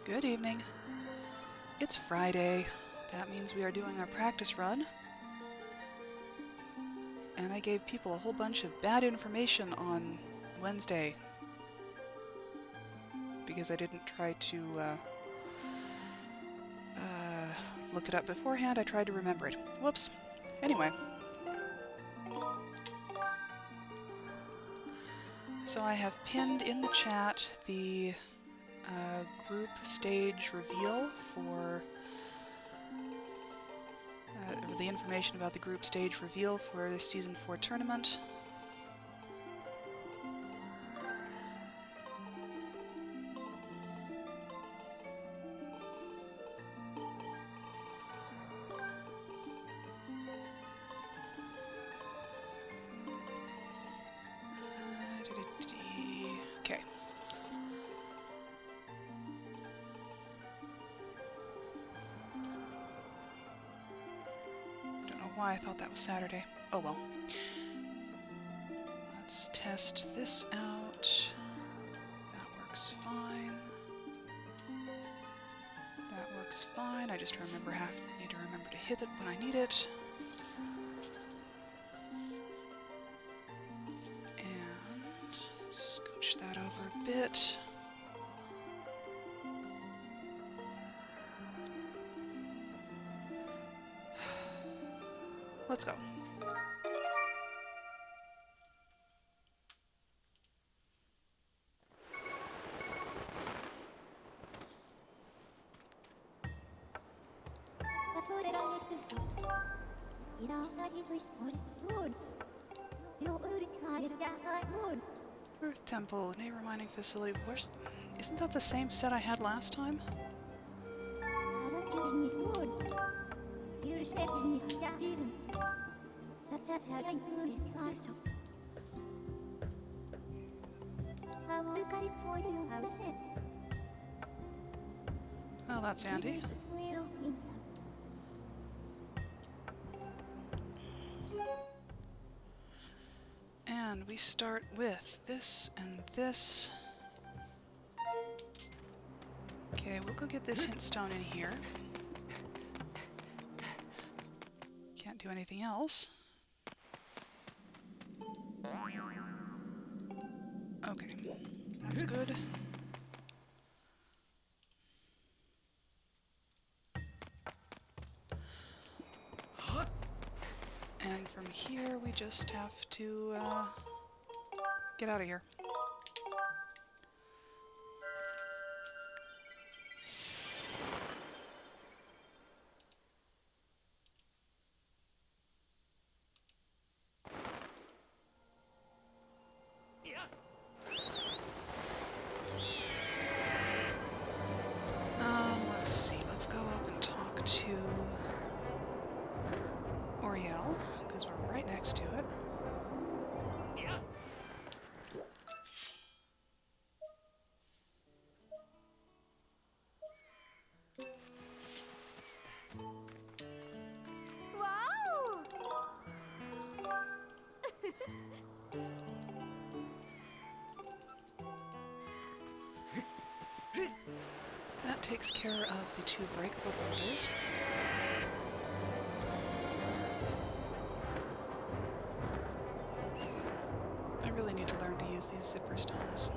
Good evening. It's Friday. That means we are doing our practice run. And I gave people a whole bunch of bad information on Wednesday because I didn't try to look it up beforehand. I tried to remember it. Whoops. Anyway. So I have pinned in the chat the group stage reveal for the information about the group stage reveal for the Season 4 tournament. Okay. Don't know why I thought that was Saturday. Oh well. Let's test this out. That works fine. That works fine. I just need to remember to hit it when I need it. And scooch that over a bit. Let's go. Earth Temple, name reminding facility. Isn't that the same set I had last time? Well, that's handy. And we start with this and this. Okay, we'll go get this hint stone in here. Can't do anything else. Okay, that's good. And from here, we just have to get out of here. Let's see. Let's go up and talk to Oriel, because we're right next to it. Wow! That takes care of the two breakable boulders. I really need to learn to use these zipper stones.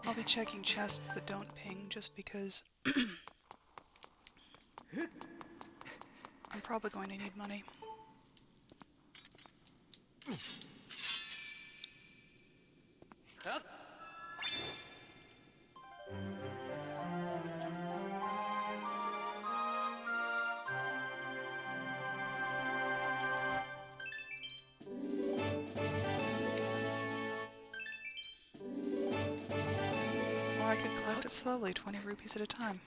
I'll be checking chests that don't ping just because I'm probably going to need money. Or I could collect it slowly, 20 rupees at a time.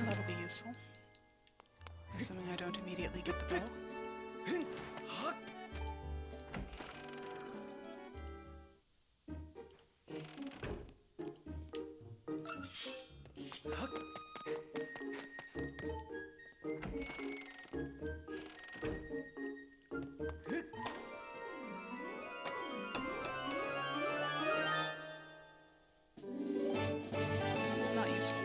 That'll be useful. Assuming I don't immediately get the bow. Not useful.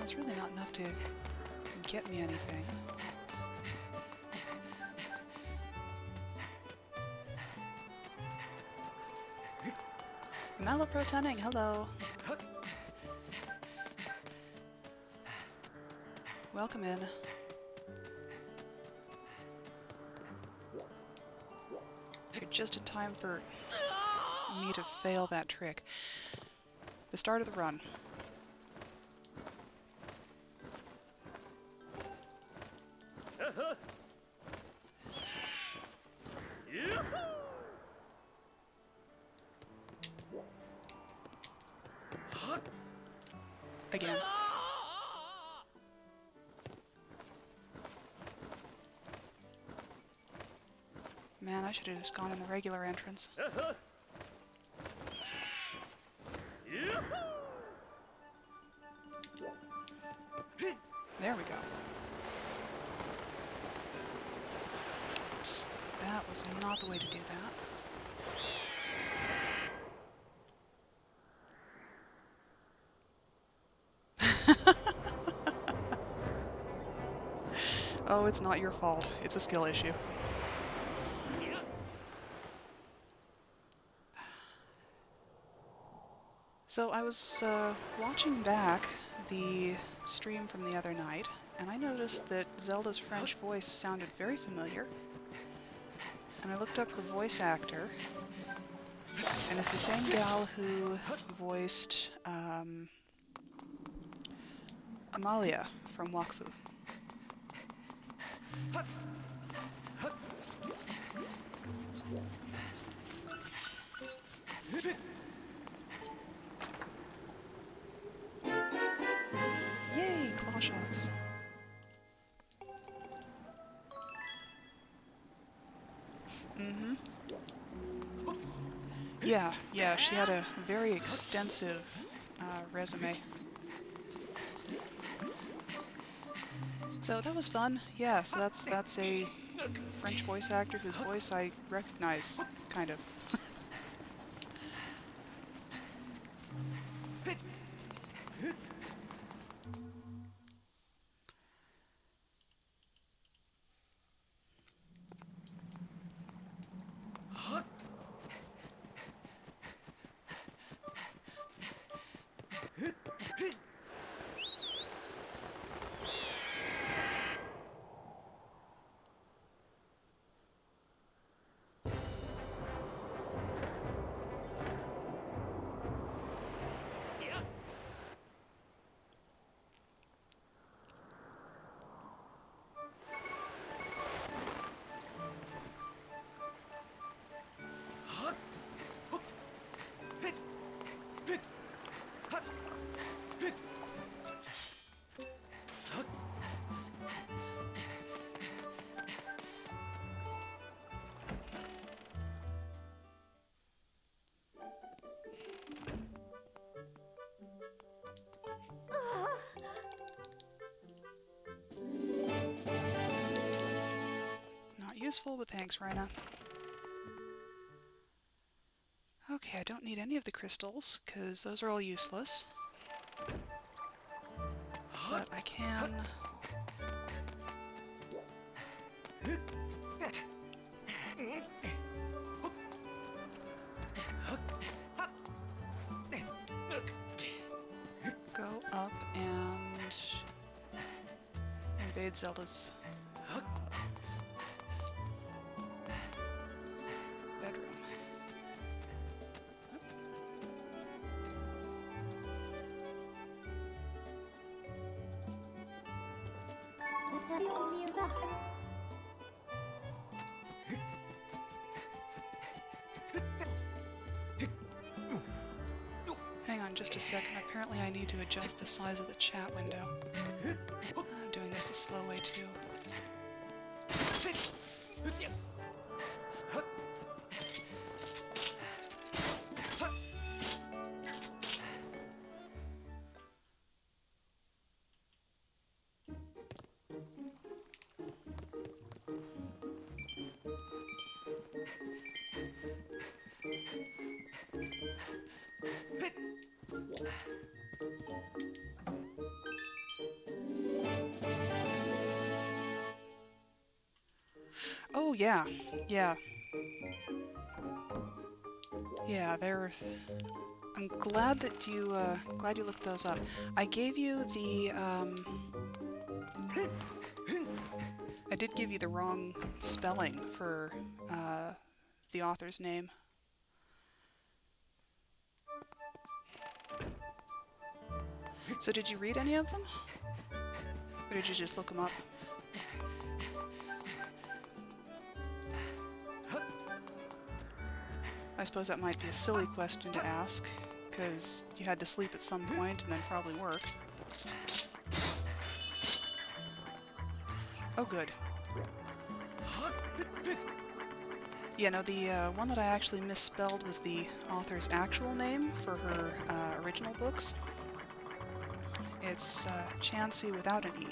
Well, it's really not enough to get me anything. Malaprotening, hello. Welcome in. You're just in time for me to fail that trick. The start of the run. Again. Man, I should have just gone in the regular entrance. There we go. Oops, that was not the way to do that. Oh, it's not your fault. It's a skill issue. So I was watching back the stream from the other night, and I noticed that Zelda's French voice sounded very familiar. And I looked up her voice actor, and it's the same gal who voiced Amalia from Wakfu. Mm-hmm. Yeah, she had a very extensive resume. So that was fun. Yeah, so that's a French voice actor whose voice I recognize, kind of. Not useful, but thanks, Rhina. Okay, I don't need any of the crystals, because those are all useless. But I can... go up and invade Zelda's bedroom. Hang on just a second. Apparently I need to adjust the size of the chat window. Doing this a slow way to do. Oh yeah, yeah. Yeah, they're... I'm glad that you, looked those up. I gave you the, I did give you the wrong spelling for, the author's name. So did you read any of them? Or did you just look them up? I suppose that might be a silly question to ask, because you had to sleep at some point and then probably work. Oh, good. Yeah, no, the one that I actually misspelled was the author's actual name for her original books. It's Chansey without an E.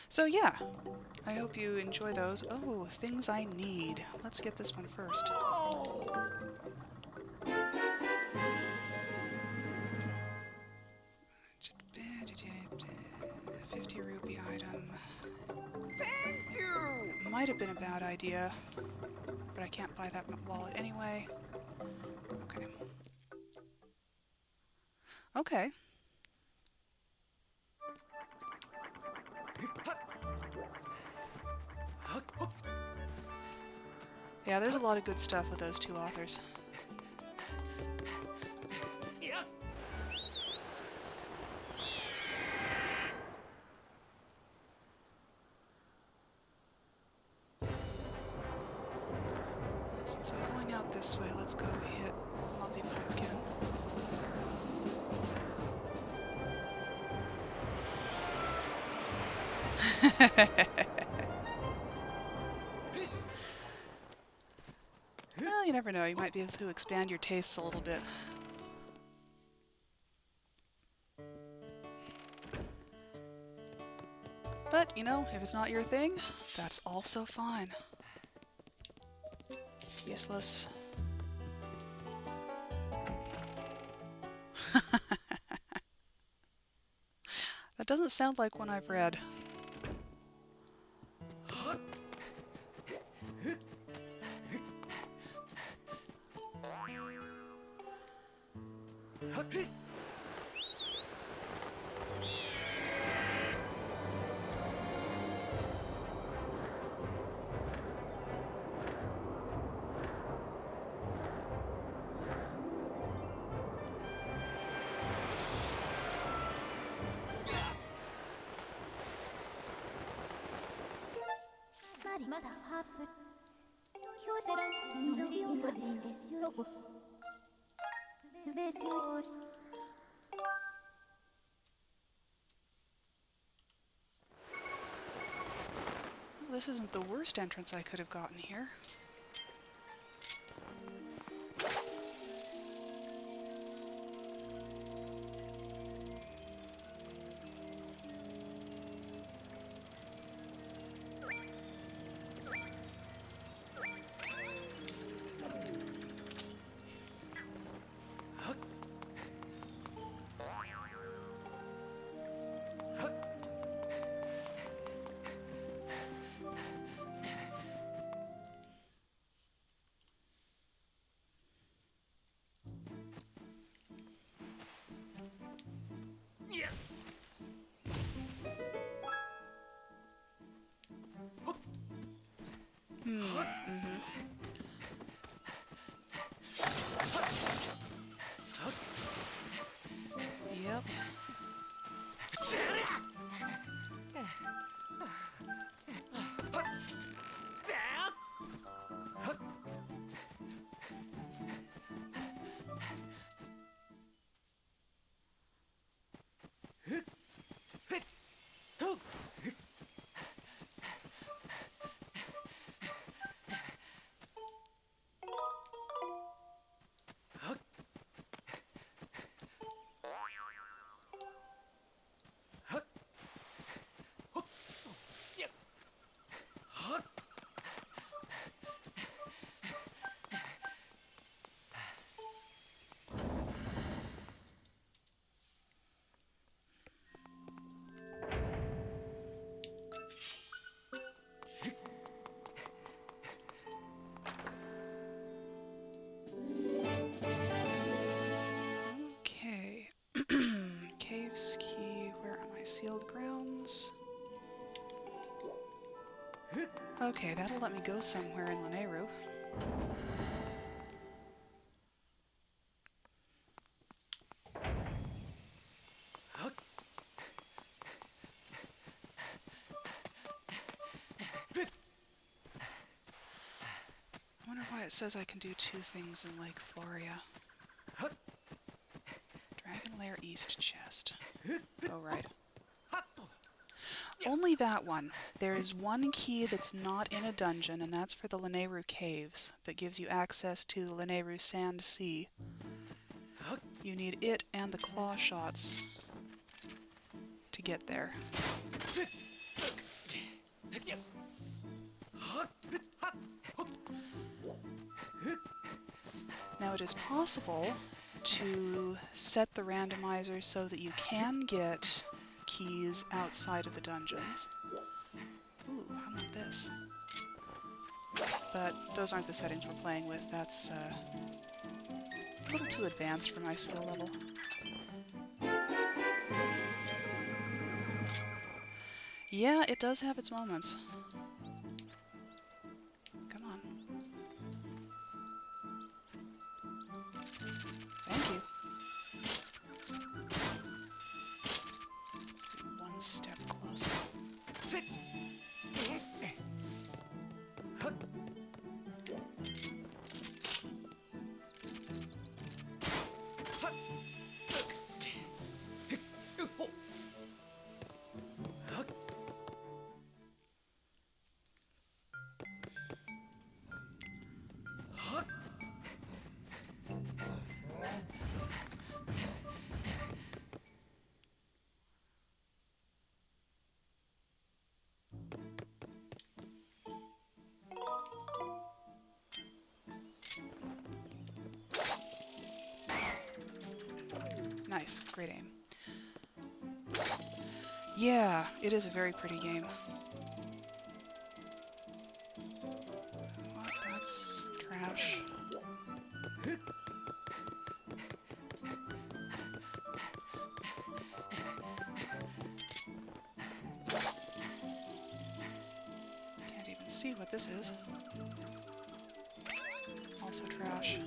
So yeah, I hope you enjoy those. Oh, things I need. Let's get this one first. 50 rupee item. Thank you! It might have been a bad idea, but I can't buy that wallet anyway. Okay. Okay. Yeah, there's a lot of good stuff with those two authors. Since I'm going out this way, let's go hit Lumpy Pumpkin. Well, you never know. You might be able to expand your tastes a little bit. But, you know, if it's not your thing, that's also fine. Useless. That doesn't sound like one I've read. Well, this isn't the worst entrance I could have gotten here. Yep. Okay. Caves key. Where am I? Sealed grounds. Okay, that'll let me go somewhere in Lanayru. I wonder why it says I can do two things in Lake Floria. Dragon Lair East chest. Oh, right. Only that one. There is one key that's not in a dungeon, and that's for the Lanayru Caves, that gives you access to the Lanayru Sand Sea. You need it and the claw shots to get there. Now it is possible to set the randomizer so that you can get keys outside of the dungeons. Ooh, how about this? But those aren't the settings we're playing with. That's a little too advanced for my skill level. Yeah, it does have its moments. Come on. Thank you. One step closer. Nice. Great aim. Yeah, it is a very pretty game. What? That's trash. Can't even see what this is. Also trash.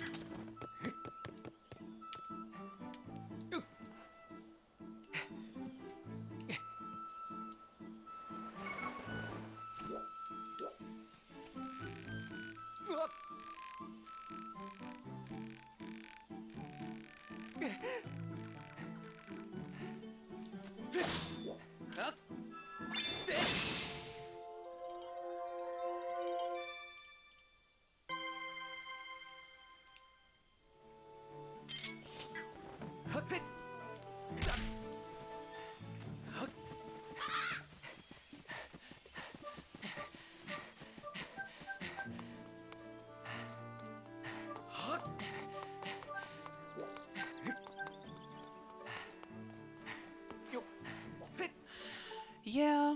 Yeah.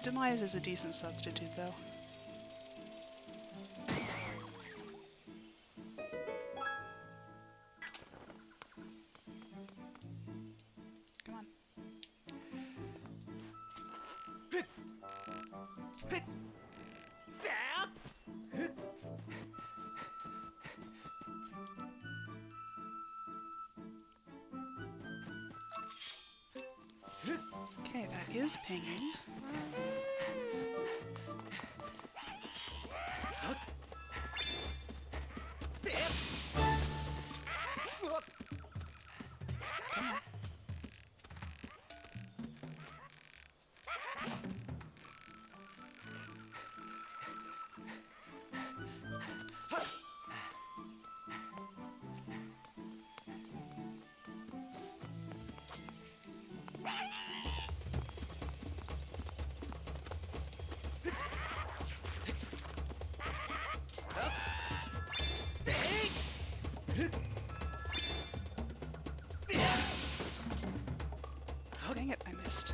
Demise is a decent substitute, though. Come on. Okay, that is pinging. Come on. Dang it, I missed.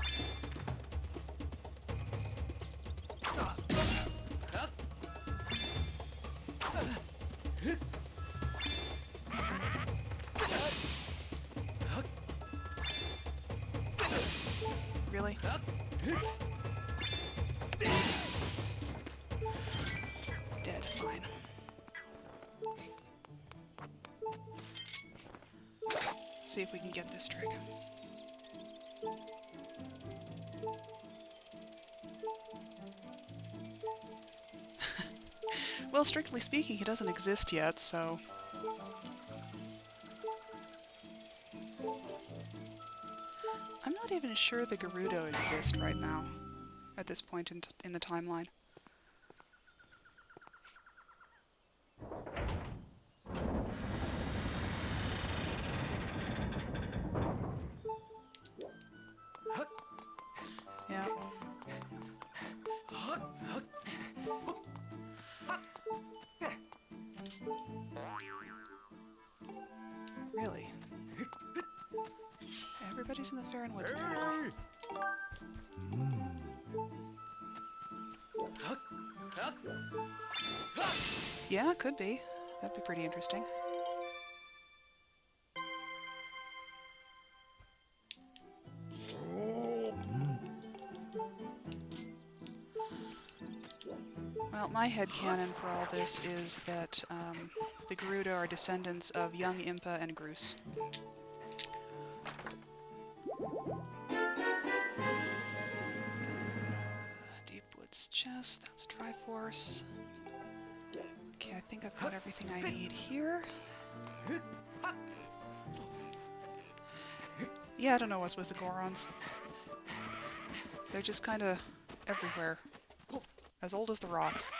Really? Dead, fine. See if we can get this trick. Well, strictly speaking, he doesn't exist yet, so... I'm not even sure the Gerudo exist right now, at this point in the timeline. Yeah. Really? Everybody's in the Fair and Woods apparently. Yeah, could be. That'd be pretty interesting. Well, my headcanon for all this is that the Gerudo are descendants of young Impa and Groose. Deep Woods chest, that's Triforce. Okay, I think I've got everything I need here. Yeah, I don't know what's with the Gorons. They're just kind of everywhere. As old as the rocks.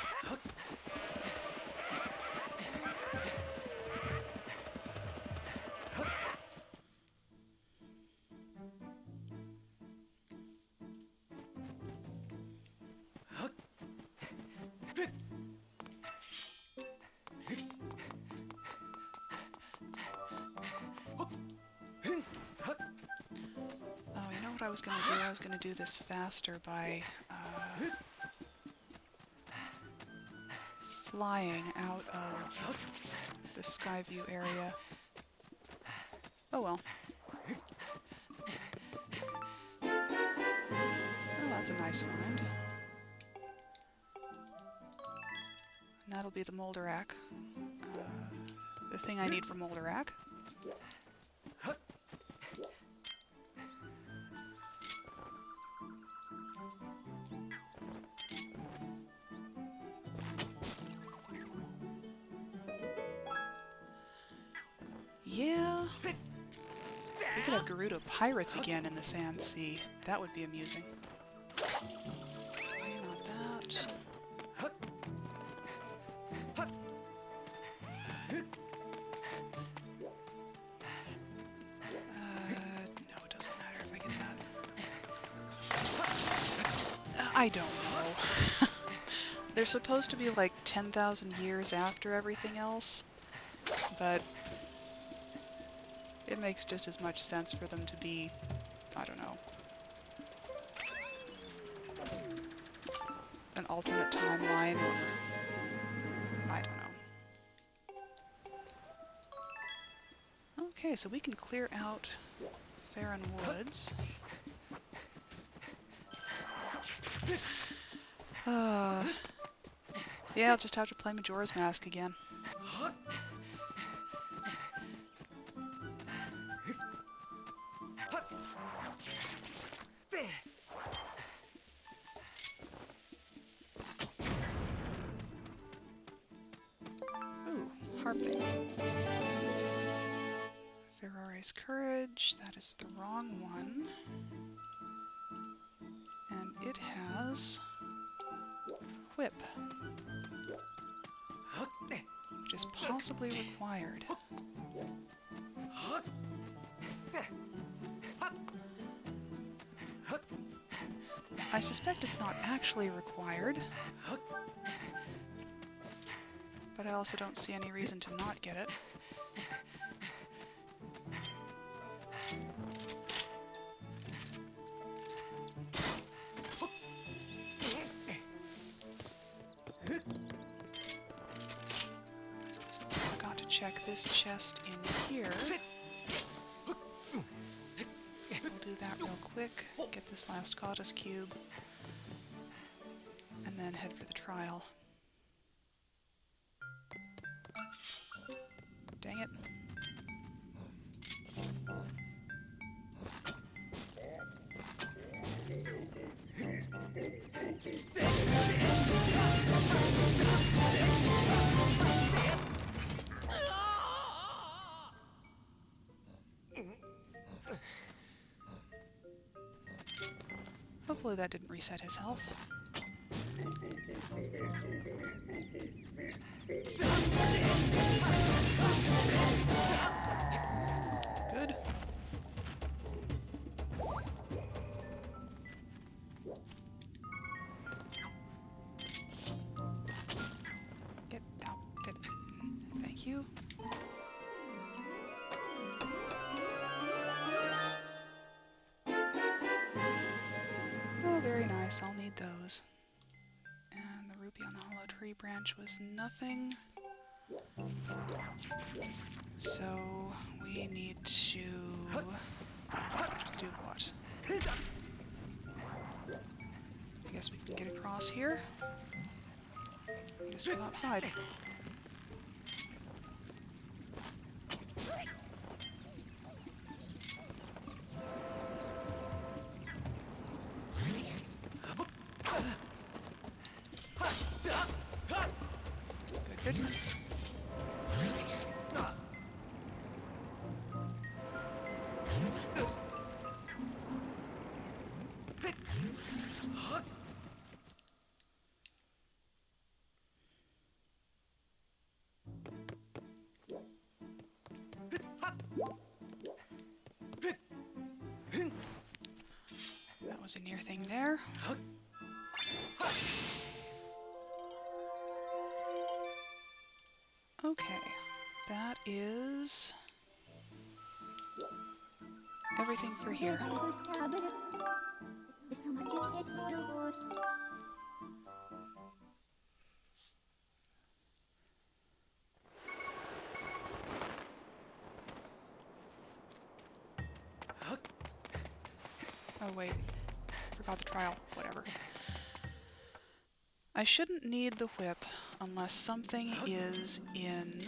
I was going to do. I was going to do this faster by flying out of the Skyview area. Oh well. Well, that's a nice find. And that'll be the Molderak. The thing I need for Molderak. Yeah. We could have Gerudo pirates again in the Sand Sea. That would be amusing. Not that. No, it doesn't matter if I get that. I don't know. They're supposed to be like 10,000 years after everything else, but it makes just as much sense for them to be, I don't know, an alternate timeline, or I don't know. Okay, so we can clear out Farron Woods. Yeah, I'll just have to play Majora's Mask again. Harp thing. Ferrare's Courage, that is the wrong one. And it has Whip, which is possibly required. I suspect it's not actually required, but I also don't see any reason to not get it. Since I forgot to check this chest in here, we'll do that real quick, get this last goddess cube, and then head for the trial. Dang it. Hopefully that didn't reset his health. Good. Get out. Thank you. Oh, very nice. I'll need those. And the ruby on the hollow tree branch was nothing. So we need to do what? I guess we can get across here. Just go outside. Good riddance. That was a near thing there. Okay, that is everything for here. Oh wait, forgot the trial. Whatever. I shouldn't need the whip unless something is in...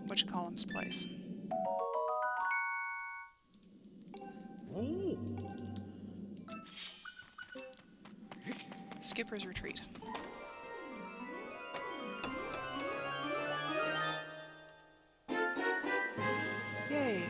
whatchamacallum's place. Skipper's Retreat. Yay!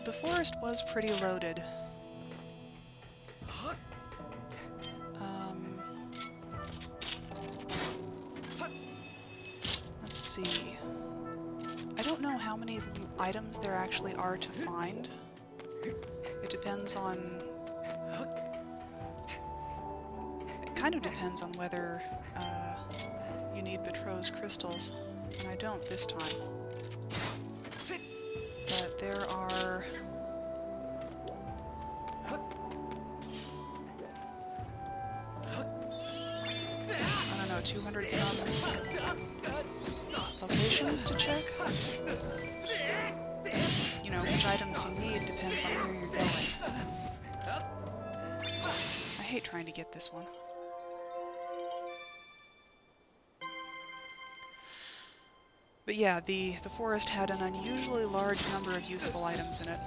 The forest was pretty loaded. Let's see. I don't know how many items there actually are to find. It depends on... It kind of depends on whether you need Betrothed crystals, and I don't this time. But there are... I don't know, 200 some locations to check? You know, which items you need depends on where you're going. I hate trying to get this one. But yeah, the forest had an unusually large number of useful items in it.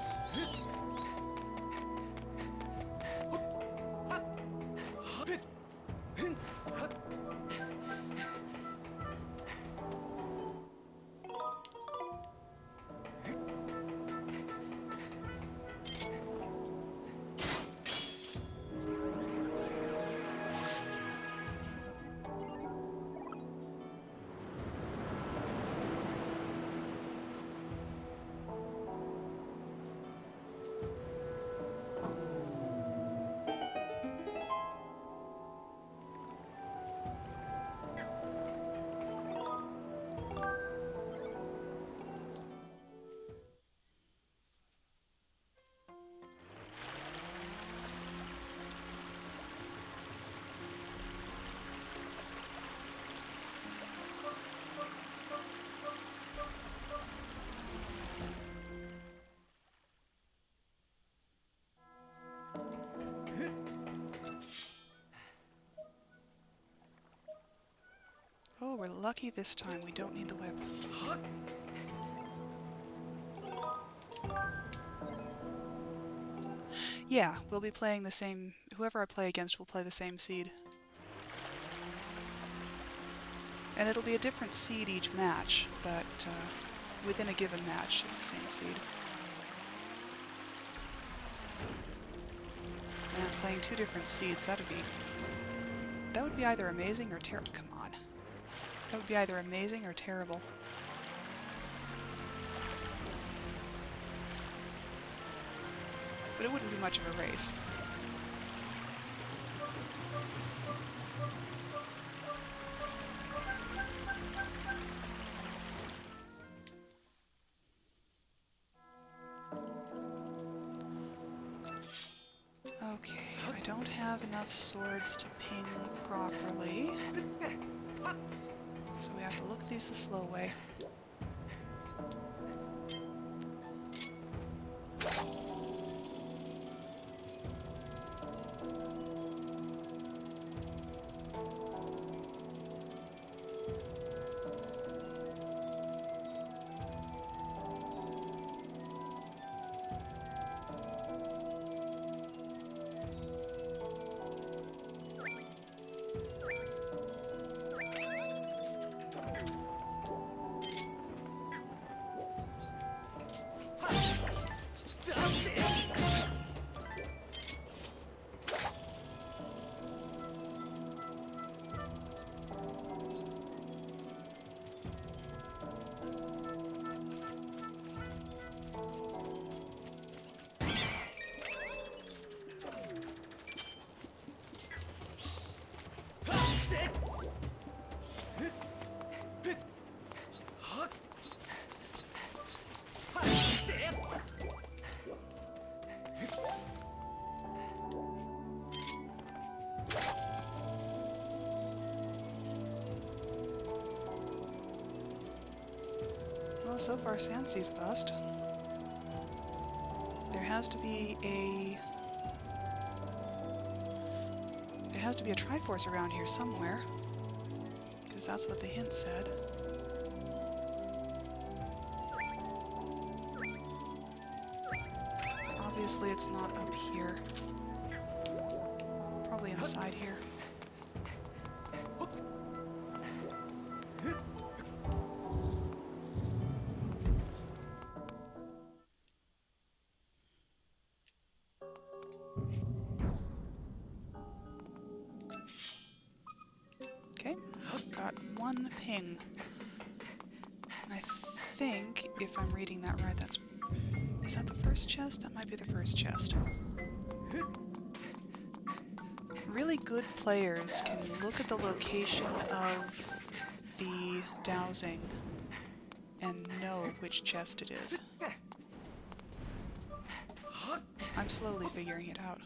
Oh, we're lucky this time. We don't need the whip. Yeah, we'll be playing the same... Whoever I play against will play the same seed. And it'll be a different seed each match, but within a given match, it's the same seed. Man, playing two different seeds, that would be either amazing or terrible. Come on. That would be either amazing or terrible. But it wouldn't be much of a race. Okay, I don't have enough swords to ping properly, so we have to look at these the slow way. Well, so far Sansea's bust. There has to be a Triforce around here somewhere, because that's what the hint said. Obviously it's not up here. Probably inside here. Okay, got one ping. And I think, if I'm reading that right, is that the first chest? That might be the first chest. Really good players can look at the location of the dowsing and know which chest it is. I'm slowly figuring it out.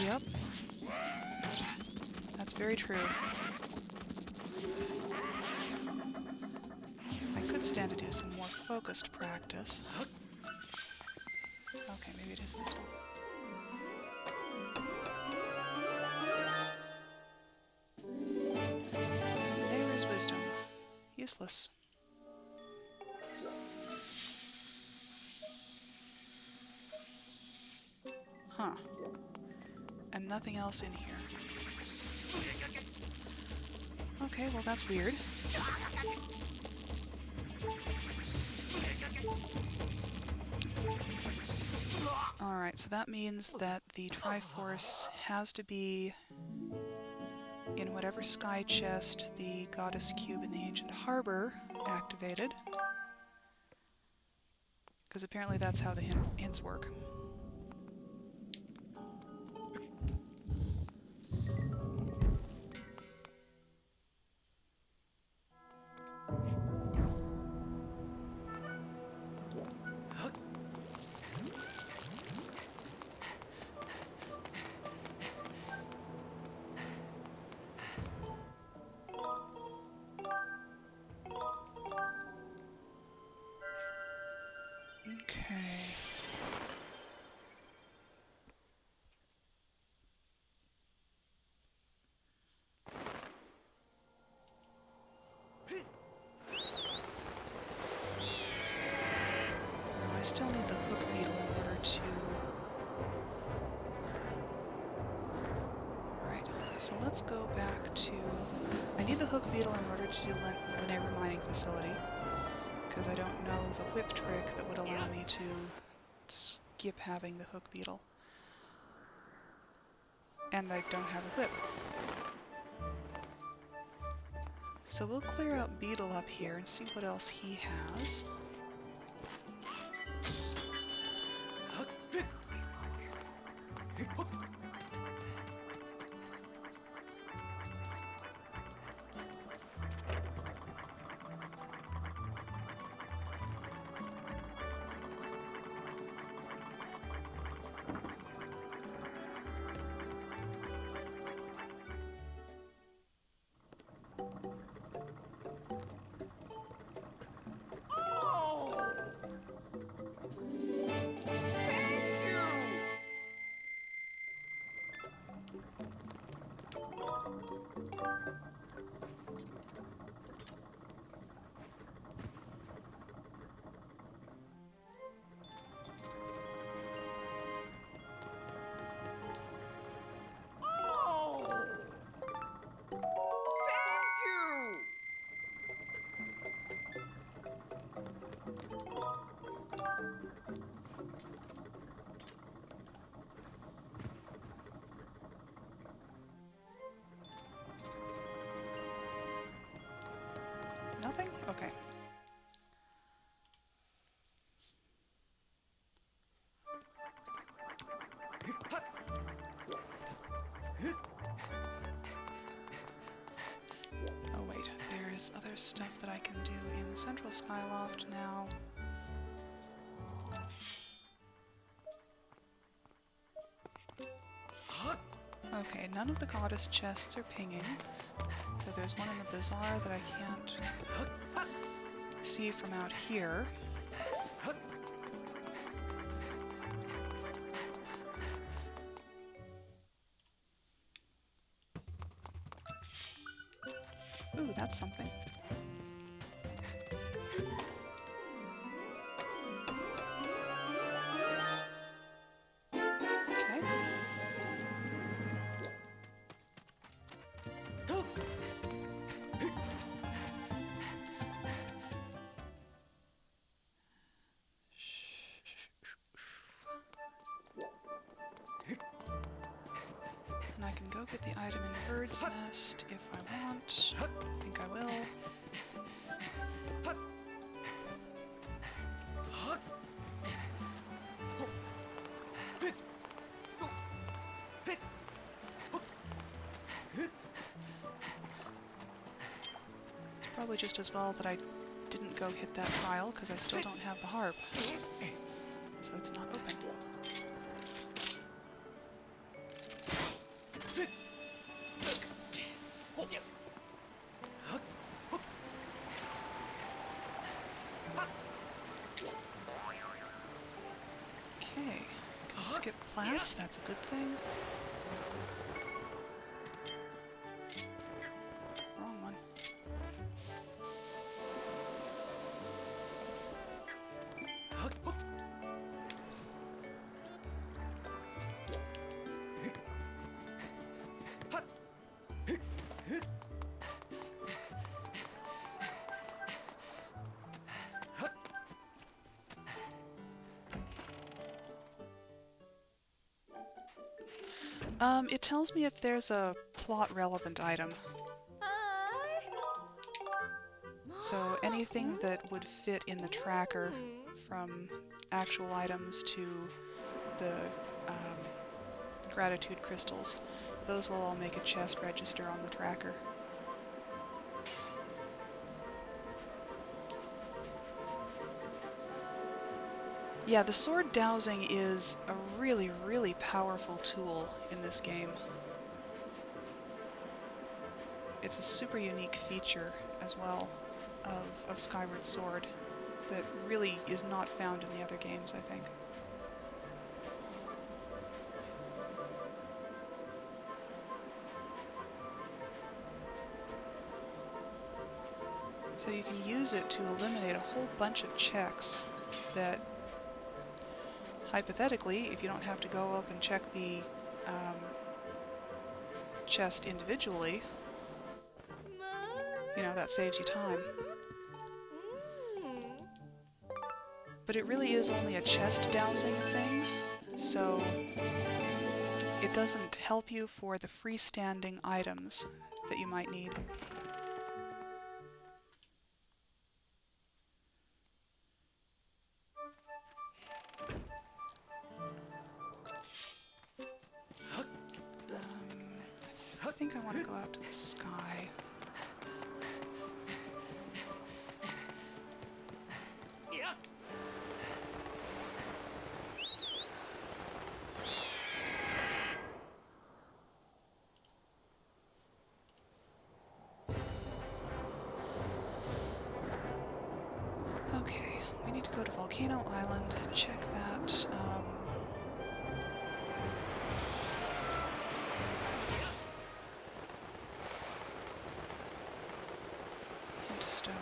Yep. That's very true. I could stand to do some more focused practice. Okay, maybe it is this one. Neighbor's wisdom. Useless. Huh. And nothing else in here. Okay, well that's weird. Alright, so that means that the Triforce has to be in whatever sky chest the Goddess Cube in the Ancient Harbor activated. Because apparently that's how the hints work. Okay. Now I still need the hook beetle in order to... Alright, so let's go back to... I need the hook beetle in order to do linear mining facility, because I don't know the whip trick that would allow me to skip having the hook beetle. And I don't have the whip. So we'll clear out Beetle up here and see what else he has. Oh! Thank you! Oh! Thank you! Nothing? Okay. Oh wait, there's other stuff that I can do in the central Skyloft now. Okay, none of the goddess chests are pinging. Though there's one in the bazaar that I can't see from out here. Ooh, that's something. Okay. And I can go get the item in the bird's nest if I want. I think I will. Probably just as well that I didn't go hit that trial, because I still don't have the harp. So it's not open. Okay, can skip plats, that's a good thing. Wrong one. It tells me if there's a plot-relevant item. So anything that would fit in the tracker, from actual items to the gratitude crystals, those will all make a chest register on the tracker. Yeah, the sword dowsing is a really, really powerful tool in this game. It's a super unique feature as well of Skyward Sword that really is not found in the other games, I think. So you can use it to eliminate a whole bunch of checks that, hypothetically, if you don't have to go up and check the chest individually, you know, that saves you time. But it really is only a chest dowsing thing, so it doesn't help you for the freestanding items that you might need. I think I want to go out to the sky. Volcano Island, check that. Stone.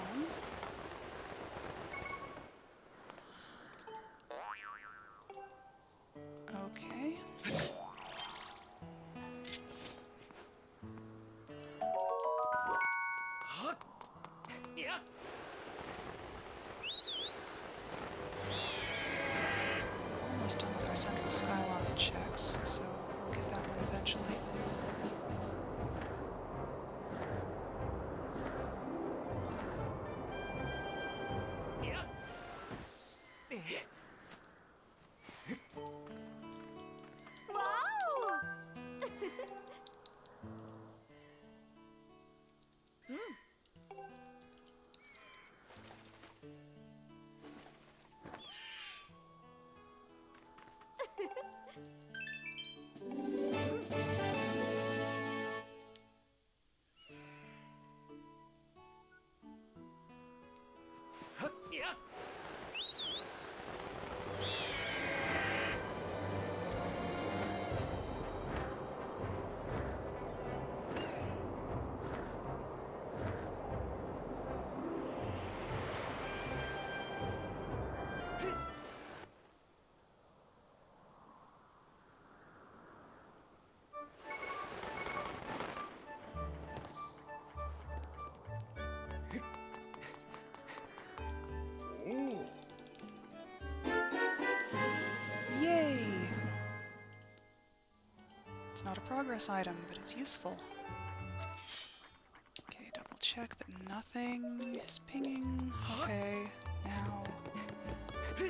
Okay. We're almost done with our central Skyloft checks, so we'll get that one eventually. Wow! Yay! It's not a progress item, but it's useful. Okay, double check that nothing is pinging. Okay, now I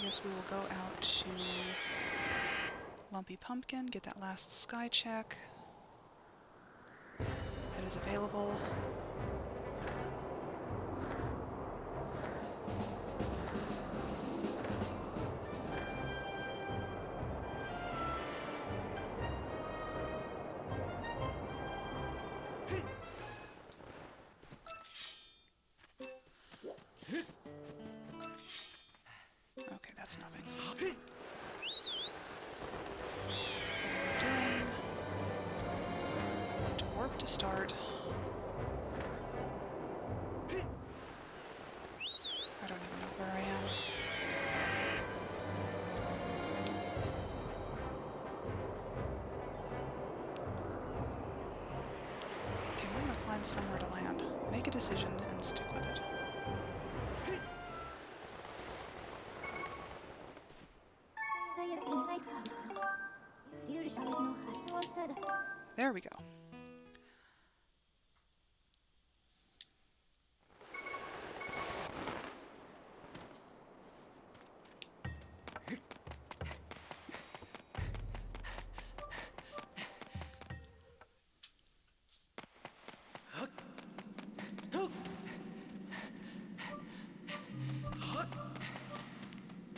guess we will go out to Lumpy Pumpkin, get that last sky check. That is available. Okay, that's nothing. What are we doing? I want to warp to start. I don't even know where I am. Okay, I'm gonna find somewhere to land. Make a decision and stick with it. There we go.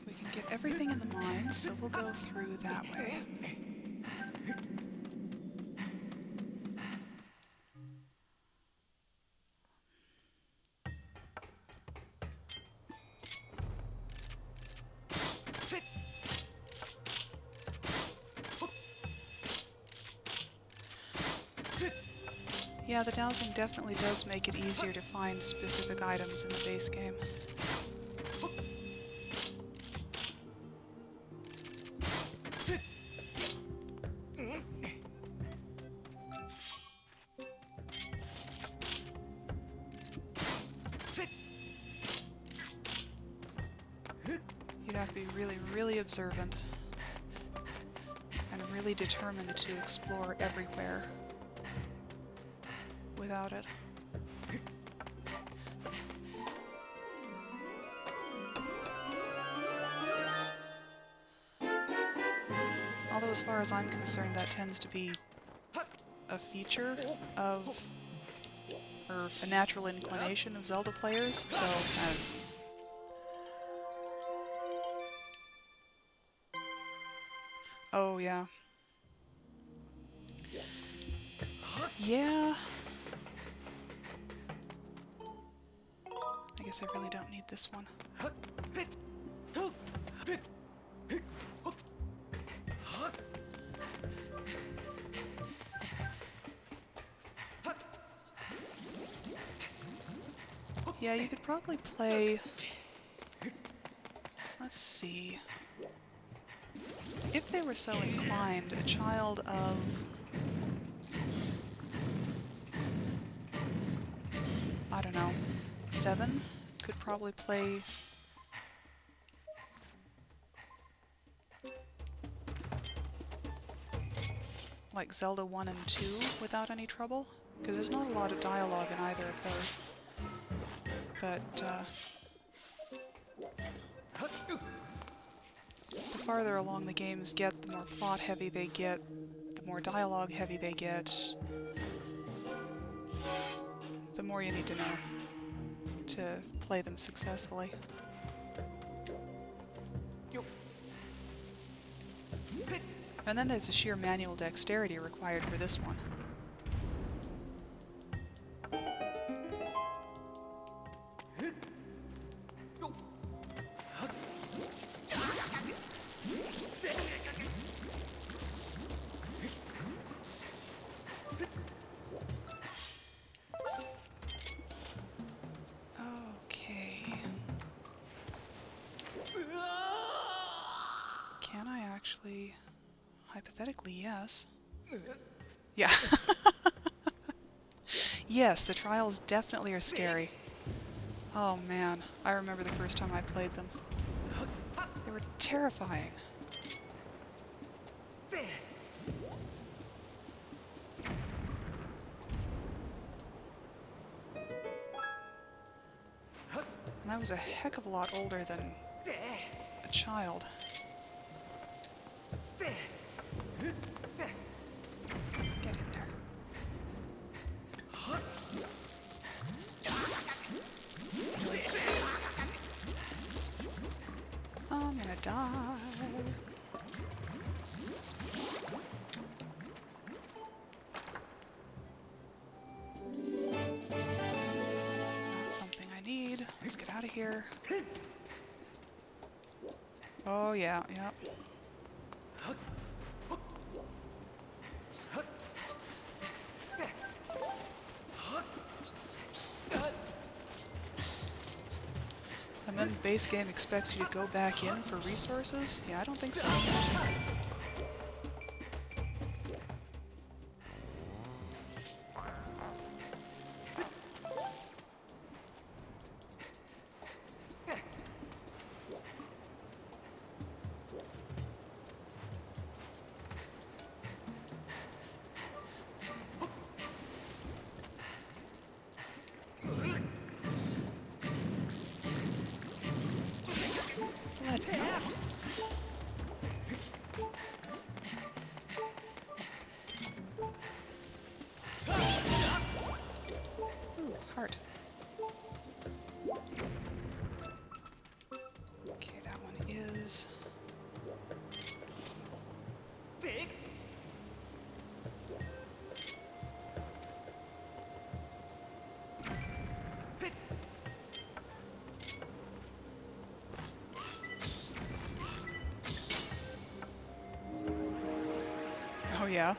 We can get everything in the mine, so we'll go through that way. Yeah, the dowsing definitely does make it easier to find specific items in the base game. You'd have to be really, really observant and really determined to explore everywhere without it. Although as far as I'm concerned, that tends to be a feature of, or a natural inclination of Zelda players, so oh yeah. Yeah. I guess guess I really don't need this one. Yeah, you could probably play... Let's see. If they were so inclined, a child of... I don't know, 7 could probably play... like Zelda 1 and 2 without any trouble, because there's not a lot of dialogue in either of those. But, the farther along the games get, the more plot heavy they get, the more dialogue heavy they get, the more you need to know to play them successfully. And then there's the sheer manual dexterity required for this one. Okay. Can I actually... Hypothetically, yes. Yeah. Yes, the trials definitely are scary. Oh man, I remember the first time I played them. They were terrifying. And I was a heck of a lot older than a child. Get in there. I'm gonna die. Not something I need. Let's get out of here. Oh yeah, yeah. And then the base game expects you to go back in for resources? Yeah, I don't think so. Let go. Ooh, heart. Okay, that one is... Oh yeah.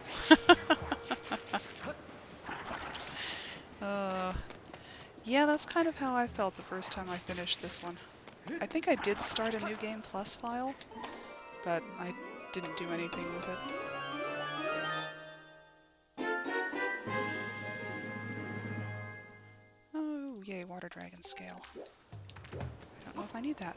Yeah, that's kind of how I felt the first time I finished this one. I think I did start a New Game Plus file, but I didn't do anything with it. Oh, yay, Water Dragon Scale. I don't know if I need that.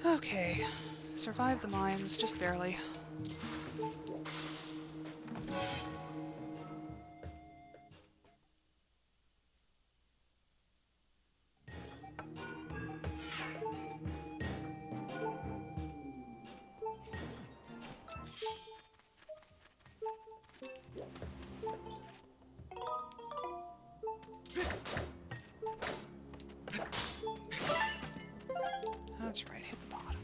Okay, survived the mines, just barely. That's right, hit the bottom.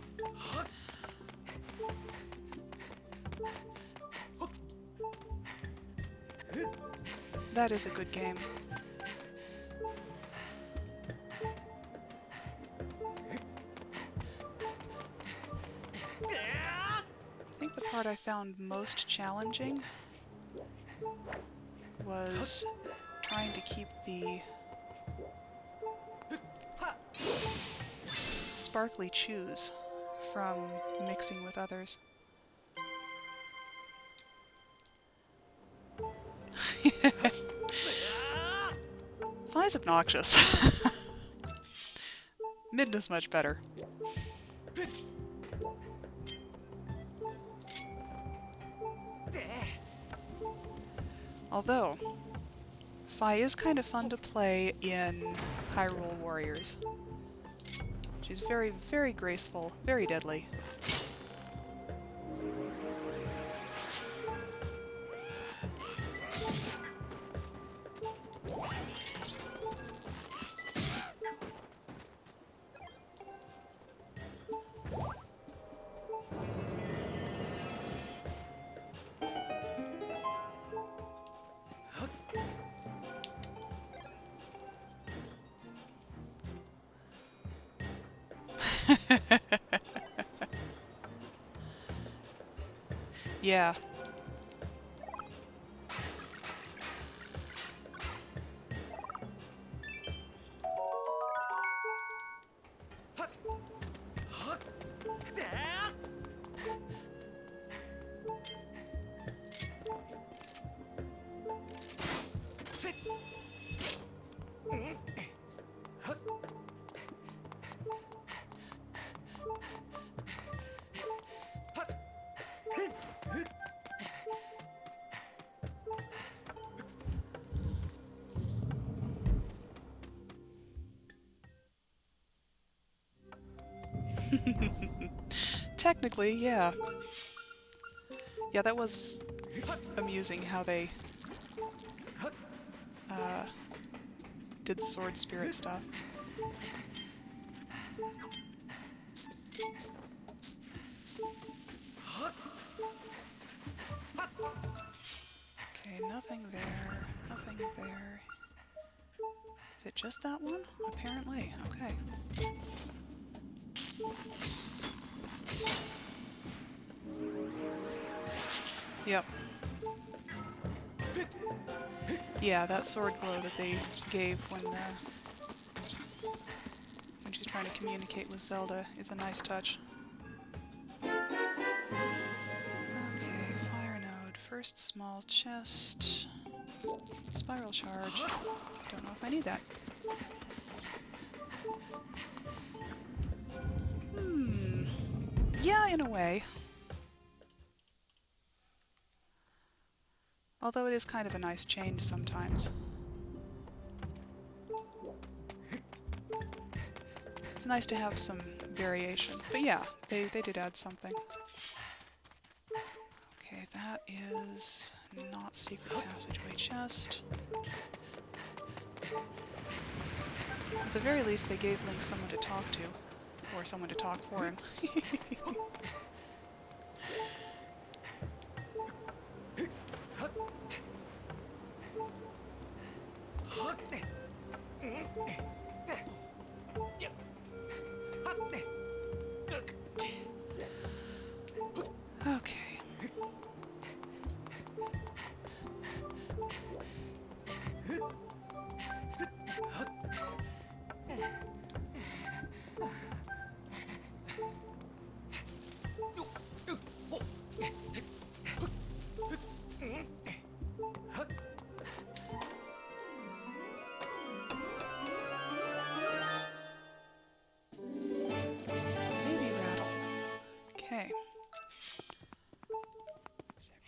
That is a good game. I think the part I found most challenging was trying to keep the sparkly chews from mixing with others. Fly's obnoxious. Midna's much better. Although, Fi is kind of fun to play in Hyrule Warriors. She's very, very graceful, very deadly. Yeah. Technically, yeah. Yeah, that was amusing how they did the sword spirit stuff. Okay, nothing there, nothing there. Is it just that one? Apparently, okay. Yep. Yeah, that sword glow that they gave when she's trying to communicate with Zelda is a nice touch. Okay, fire node. First small chest. Spiral charge. Don't know if I need that. Yeah, in a way. Although it is kind of a nice change sometimes. It's nice to have some variation. But yeah, they did add something. Okay, that is not secret passageway chest. At the very least, they gave Link someone to talk to. Or someone to talk for him. Okay.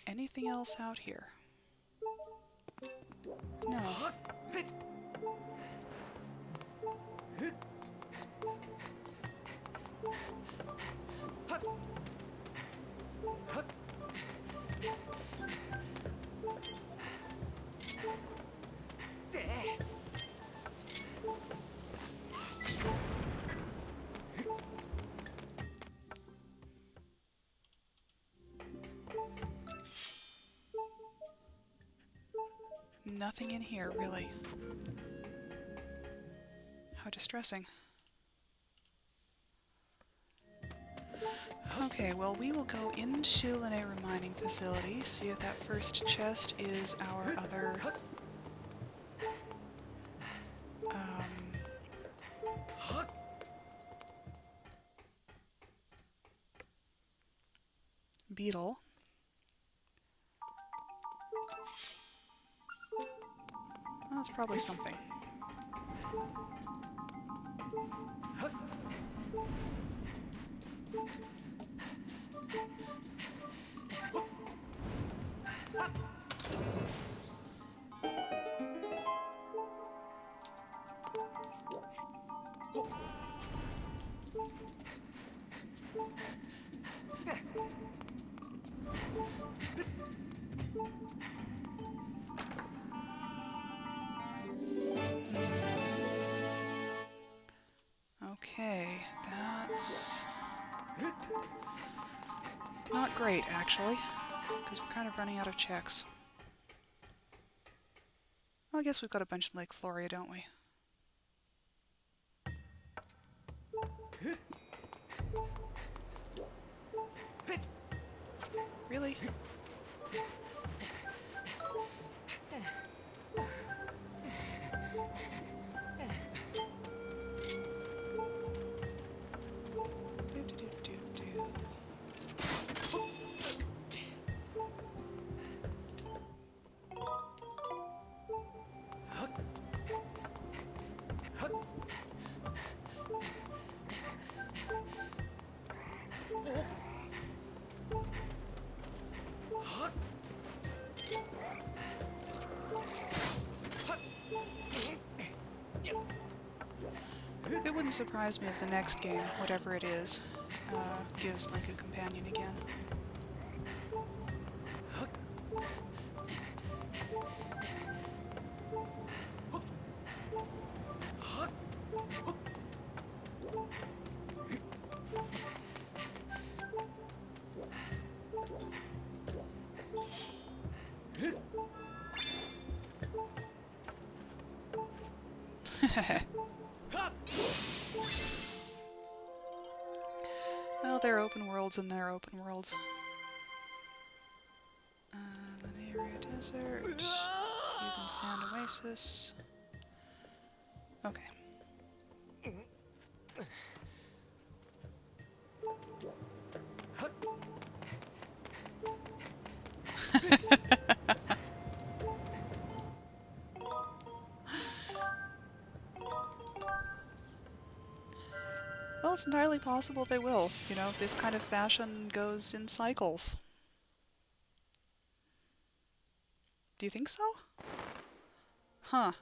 Anything else out here? No. nothing in here, really. How distressing. Okay, well, we will go into the mining facility, see if that first chest is our other beetle. Well, that's probably something. Okay, that's not great, actually, because we're kind of running out of checks. Well, I guess we've got a bunch in Lake Floria, don't we? Really? It wouldn't surprise me if the next game, whatever it is, gives Link a companion again. Well, they're open worlds and they're open worlds. Linear Desert, Heathen Sand Oasis. Okay. Well, it's entirely possible they will. You know, this kind of fashion goes in cycles. Do you think so? Huh.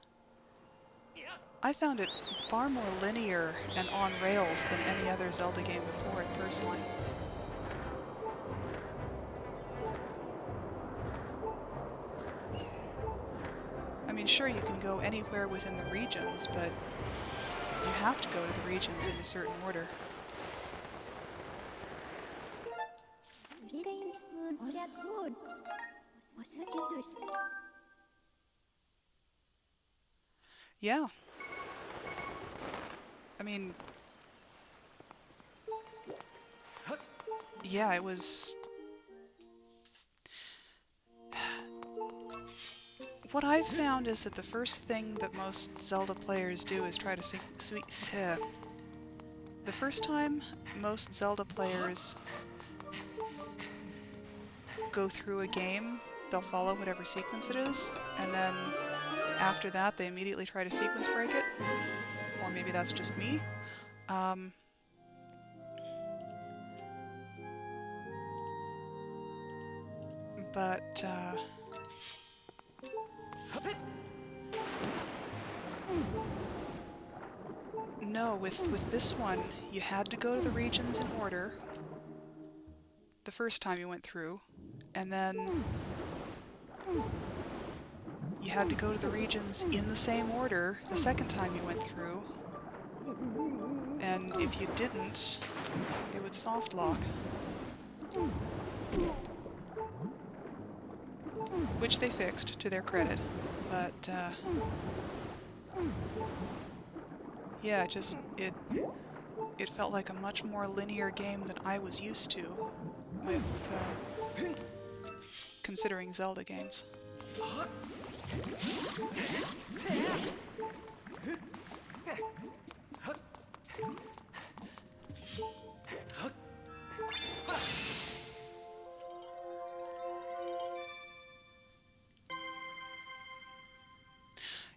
I found it far more linear and on rails than any other Zelda game before it, personally. I mean, sure, you can go anywhere within the regions, but you have to go to the regions in a certain order. Yeah. I mean, yeah, it was... What I've found is that the first thing that most Zelda players do is try to the first time most Zelda players go through a game, they'll follow whatever sequence it is, and then after that they immediately try to sequence break it. Or maybe that's just me. But no, with this one, you had to go to the regions in order the first time you went through, and then you had to go to the regions in the same order the second time you went through, and if you didn't, it would soft lock. Which they fixed, to their credit, But, yeah, just, it felt like a much more linear game than I was used to with, considering Zelda games.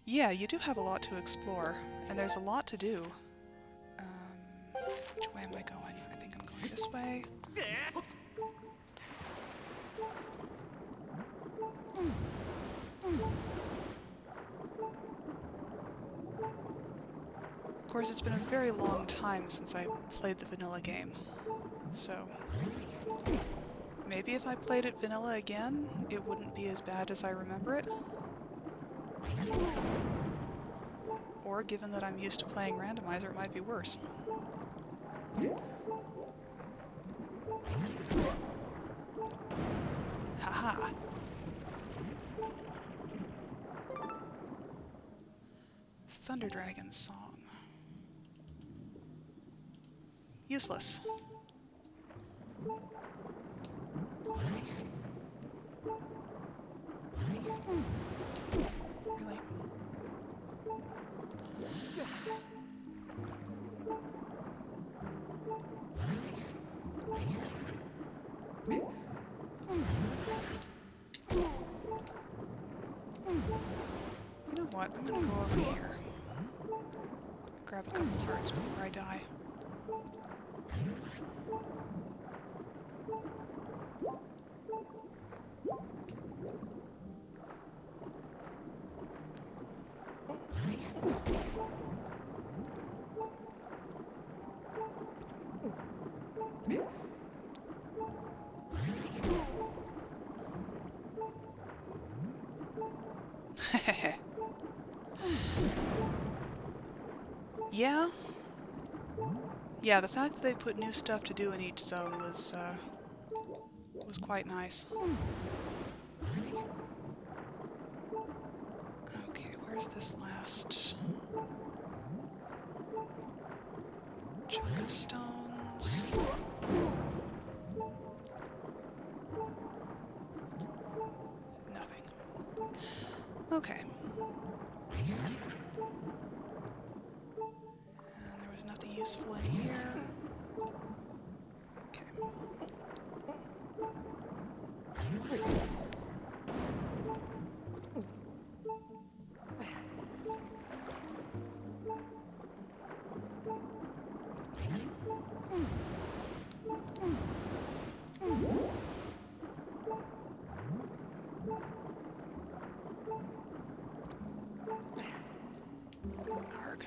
Yeah, you do have a lot to explore, and there's a lot to do. Which way am I going? I think I'm going this way. Of course, it's been a very long time since I played the vanilla game, so maybe if I played it vanilla again, it wouldn't be as bad as I remember it. Or, given that I'm used to playing Randomizer, it might be worse. Haha! Thunder Dragon's song. Useless. Really? You know what? I'm gonna go over here. Grab a couple hearts before I die. Yeah? Yeah, the fact that they put new stuff to do in each zone was quite nice. Okay, where's this last chunk of stones? Nothing. Okay. And there was nothing useful in here. Okay. Arg.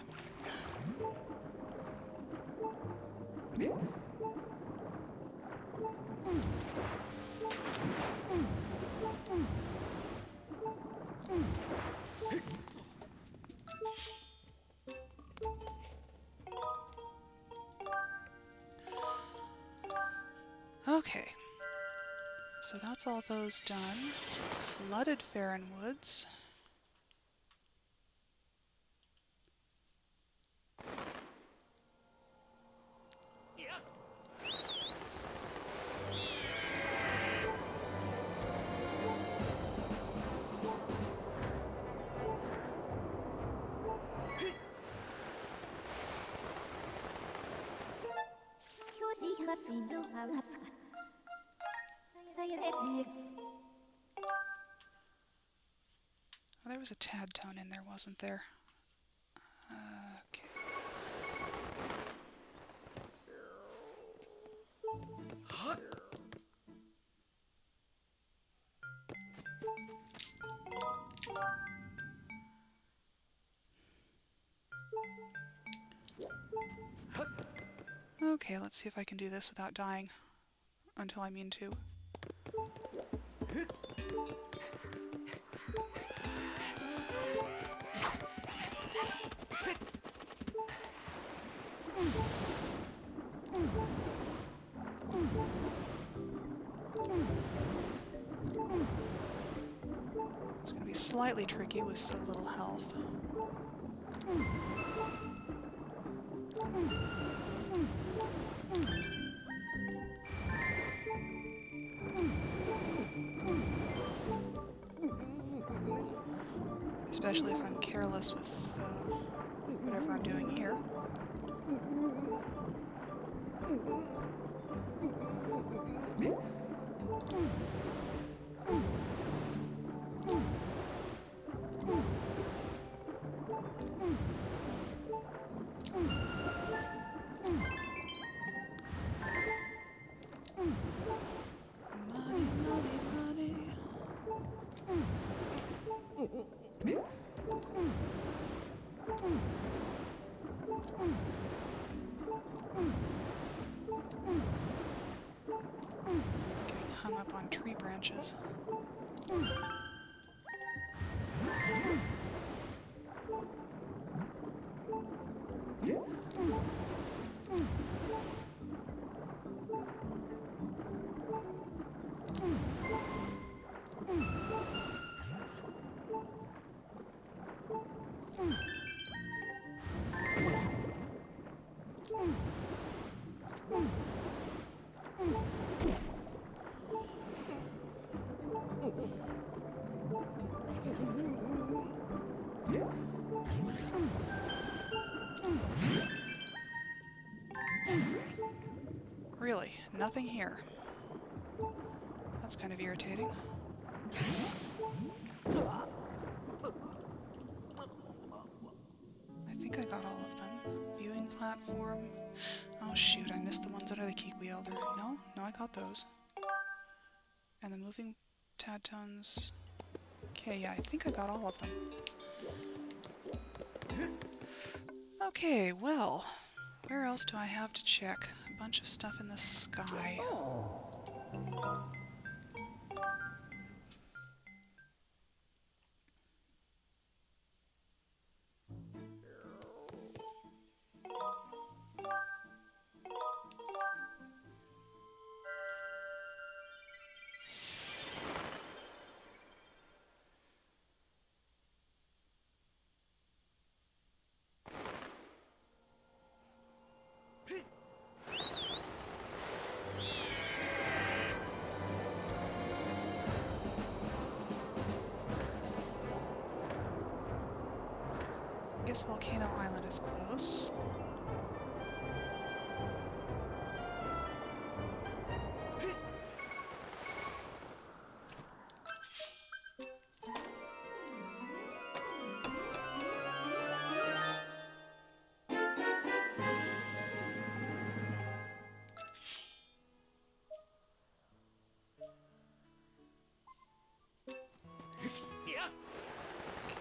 Okay, so that's all those done. Flooded Farron Woods. Oh, there was a tadtone in there, wasn't there? Okay. Okay, let's see if I can do this without dying until I mean to. It's gonna be slightly tricky with so little health. Especially if I'm careless with whatever I'm doing here. Money, money, money. Getting hung up on tree branches. Really, nothing here. That's kind of irritating. I think I got all of them. Viewing platform. Oh shoot, I missed the ones under the Kiwi Elder. No? No, I got those. And the moving tadtones. Okay, yeah, I think I got all of them. Okay, well, where else do I have to check? A bunch of stuff in the sky. I guess Volcano Island is close.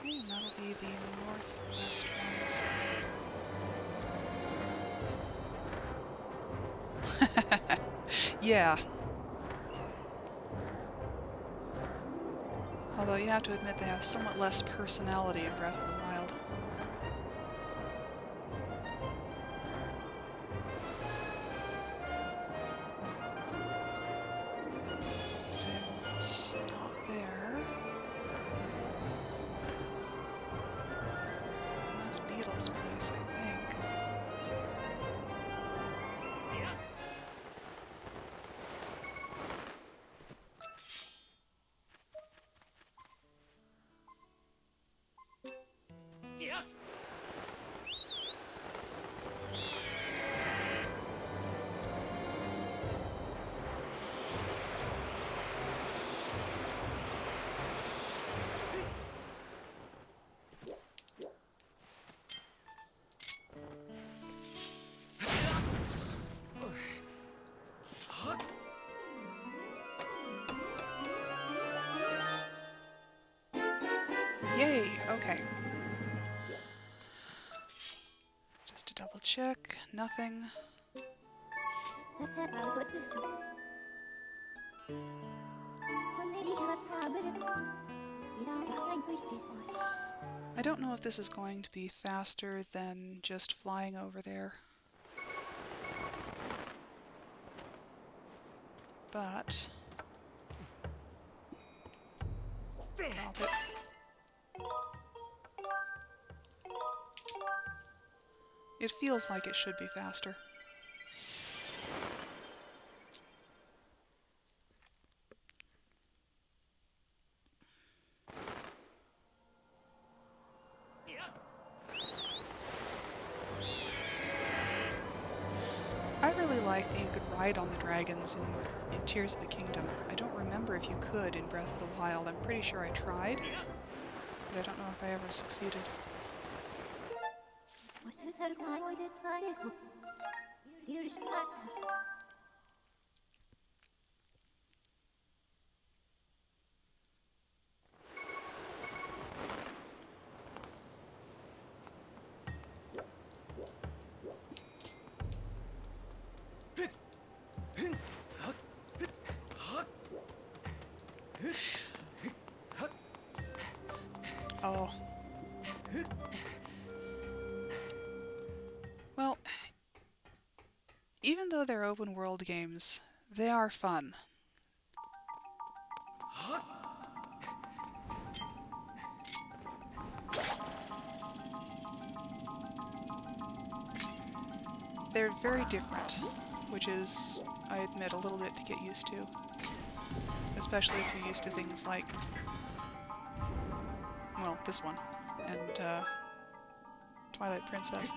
Okay, and that'll be the northwest ones. Yeah. Although you have to admit they have somewhat less personality in Breath of the Wild. So, not there. And that's Beetle's place, I think. Yay! Okay. Just to double check, nothing. I don't know if this is going to be faster than just flying over there. But drop it. It feels like it should be faster. I really like that you could ride on the dragons in Tears of the Kingdom. I don't remember if you could in Breath of the Wild. I'm pretty sure I tried, but I don't know if I ever succeeded. Oh. Well, even though they're open world games, they are fun. They're very different, which is, I admit, a little bit to get used to. Especially if you're used to things like, well, this one, and Twilight Princess.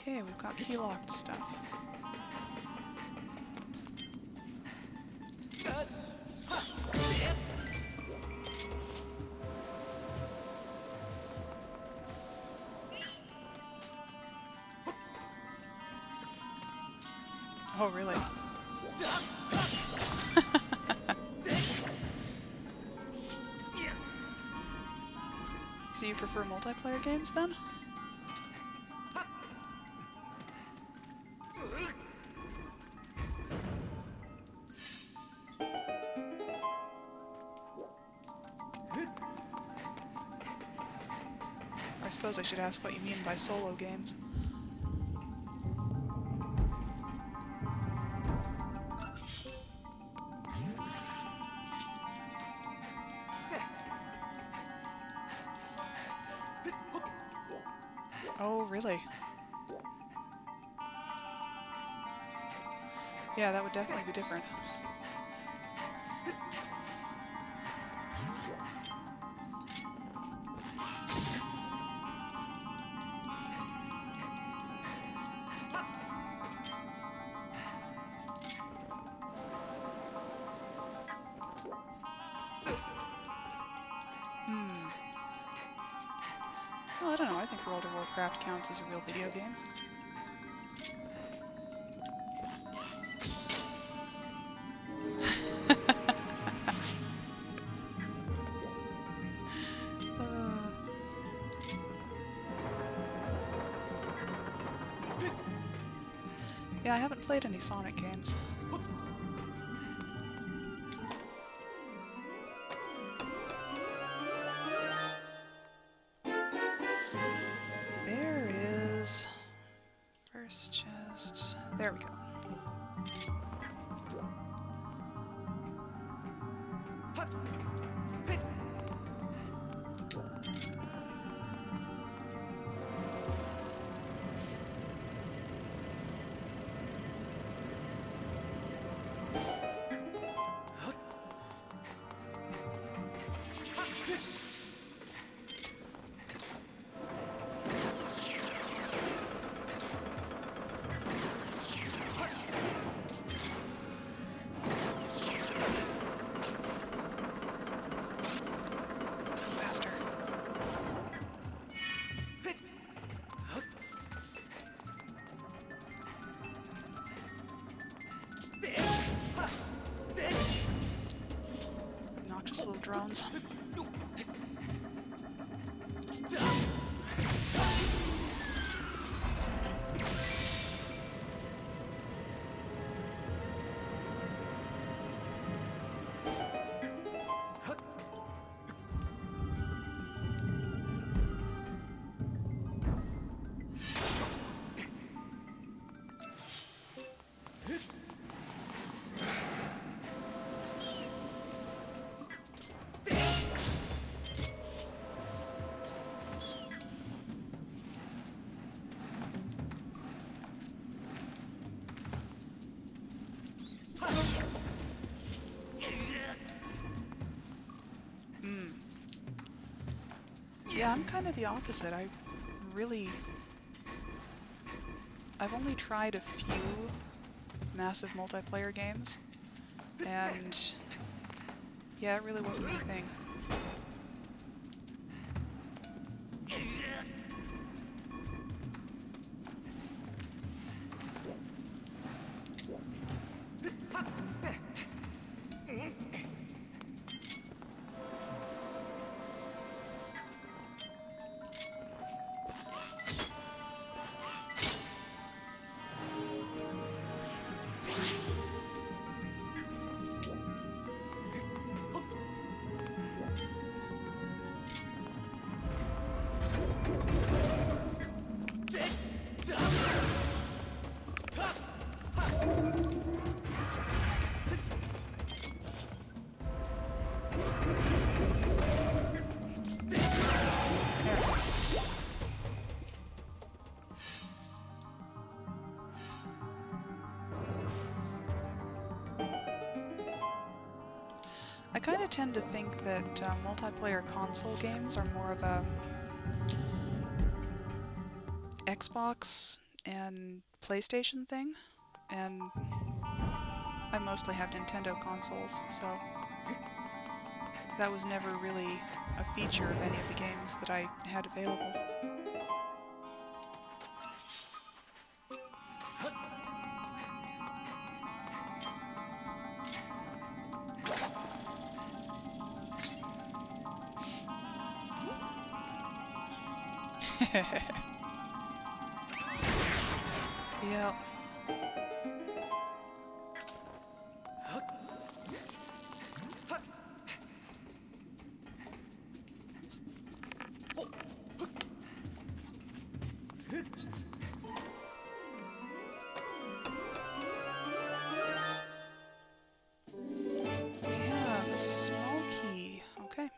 Okay, we've got key-locked stuff. Oh, really? So you prefer multiplayer games, then? I suppose I should ask what you mean by solo games. Oh, really? Yeah, that would definitely be different. Well, I don't know. I think World of Warcraft counts as a real video game. Yeah, I haven't played any Sonic games. There it is. First chest. There we go. Obnoxious little drones. Yeah, I'm kind of the opposite. I've only tried a few massive multiplayer games, and yeah, it really wasn't my thing. I kind of tend to think that multiplayer console games are more of a Xbox and PlayStation thing, and I mostly have Nintendo consoles, so that was never really a feature of any of the games that I had available. Yep. We have a small key. Okay.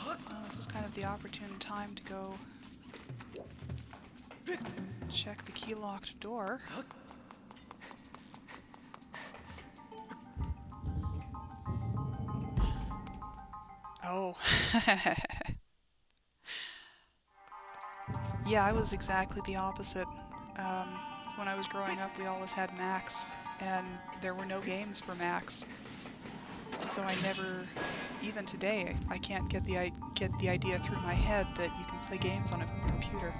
Well, this is kind of the opportune time to go check the key-locked door. Oh. Yeah, I was exactly the opposite. When I was growing up, we always had Macs, and there were no games for Macs. So I never, even today, I can't get the idea through my head that you can play games on a computer.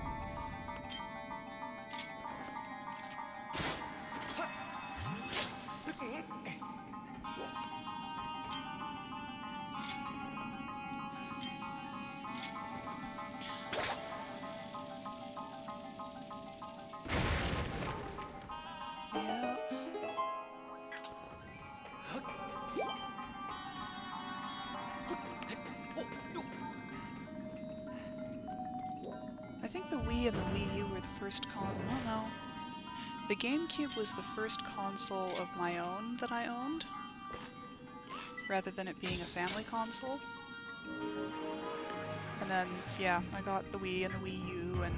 I think the Wii and the Wii U were the first well, no. The GameCube was the first console of my own that I owned, rather than it being a family console. And then, yeah, I got the Wii and the Wii U and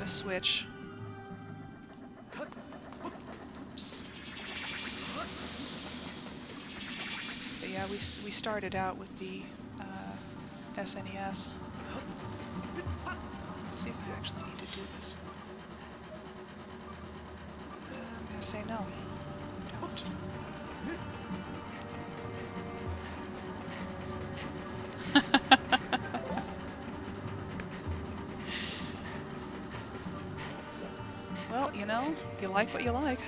a Switch. Oops. But yeah, we started out with the SNES. Let's see if I actually need to do this one. I'm gonna say no. Don't. Well, you know, you like what you like.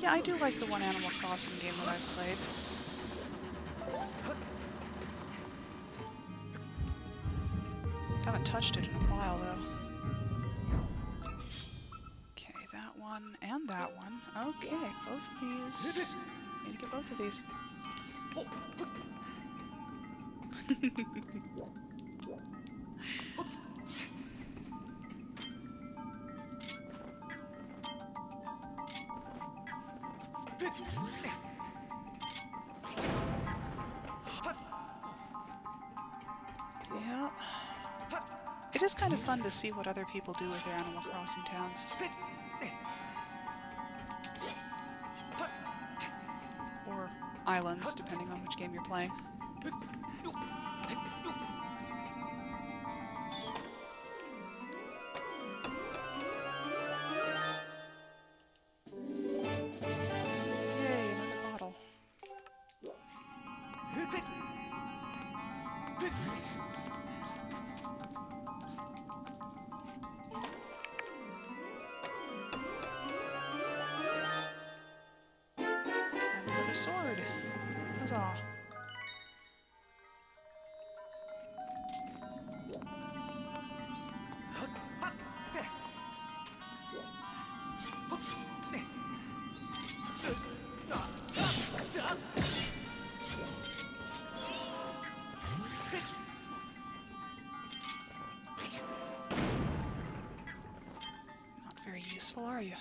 Yeah, I do like the one Animal Crossing game that I've played. Haven't touched it in a while, though. Okay, that one and that one. Okay, both of these. Need to get both of these. Yep. It is kind of fun to see what other people do with their Animal Crossing towns. Or islands, depending on which game you're playing. Yay, another bottle. And another sword. Huzzah. Not very useful, are you?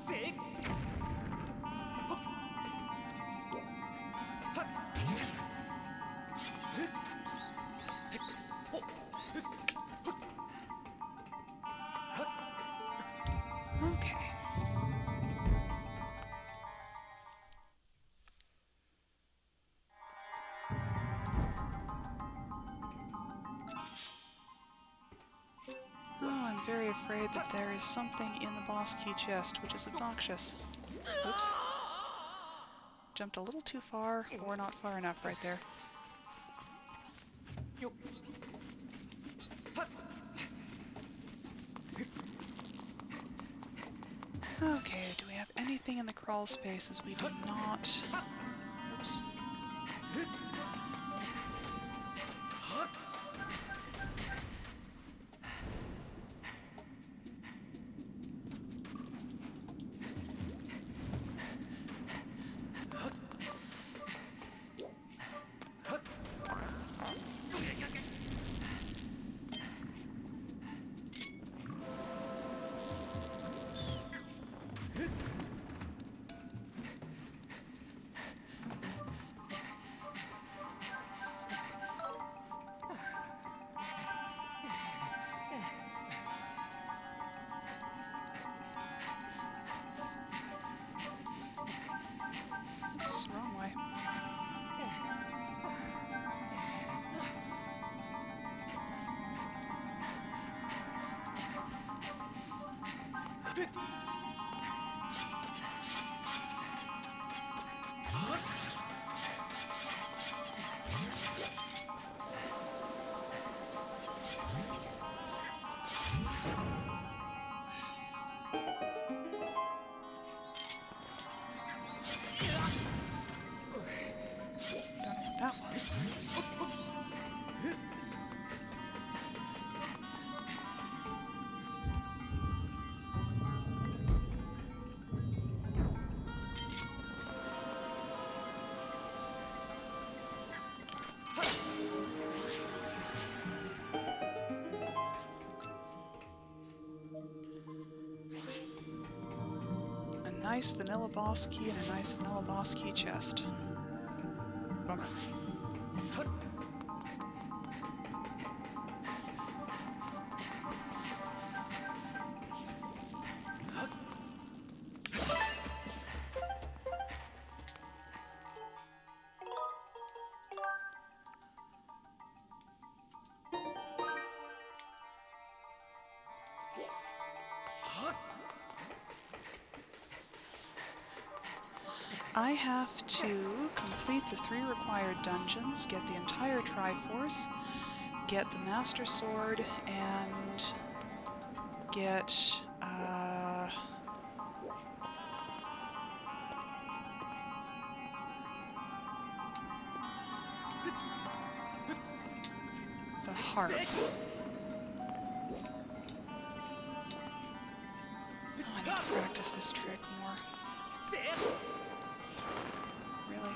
Okay. Oh, I'm very afraid that there is something in the boss key chest, which is obnoxious. Oops. Jumped a little too far, or not far enough right there. Okay, do we have anything in the crawl spaces? We do not. Oops. Oops, wrong way. Don't know what that was. A nice vanilla boss key and a nice vanilla boss key chest. Bummer. I have to complete the 3 required dungeons, get the entire Triforce, get the Master Sword, and get, harp. Oh, I need to practice this trick more. Really?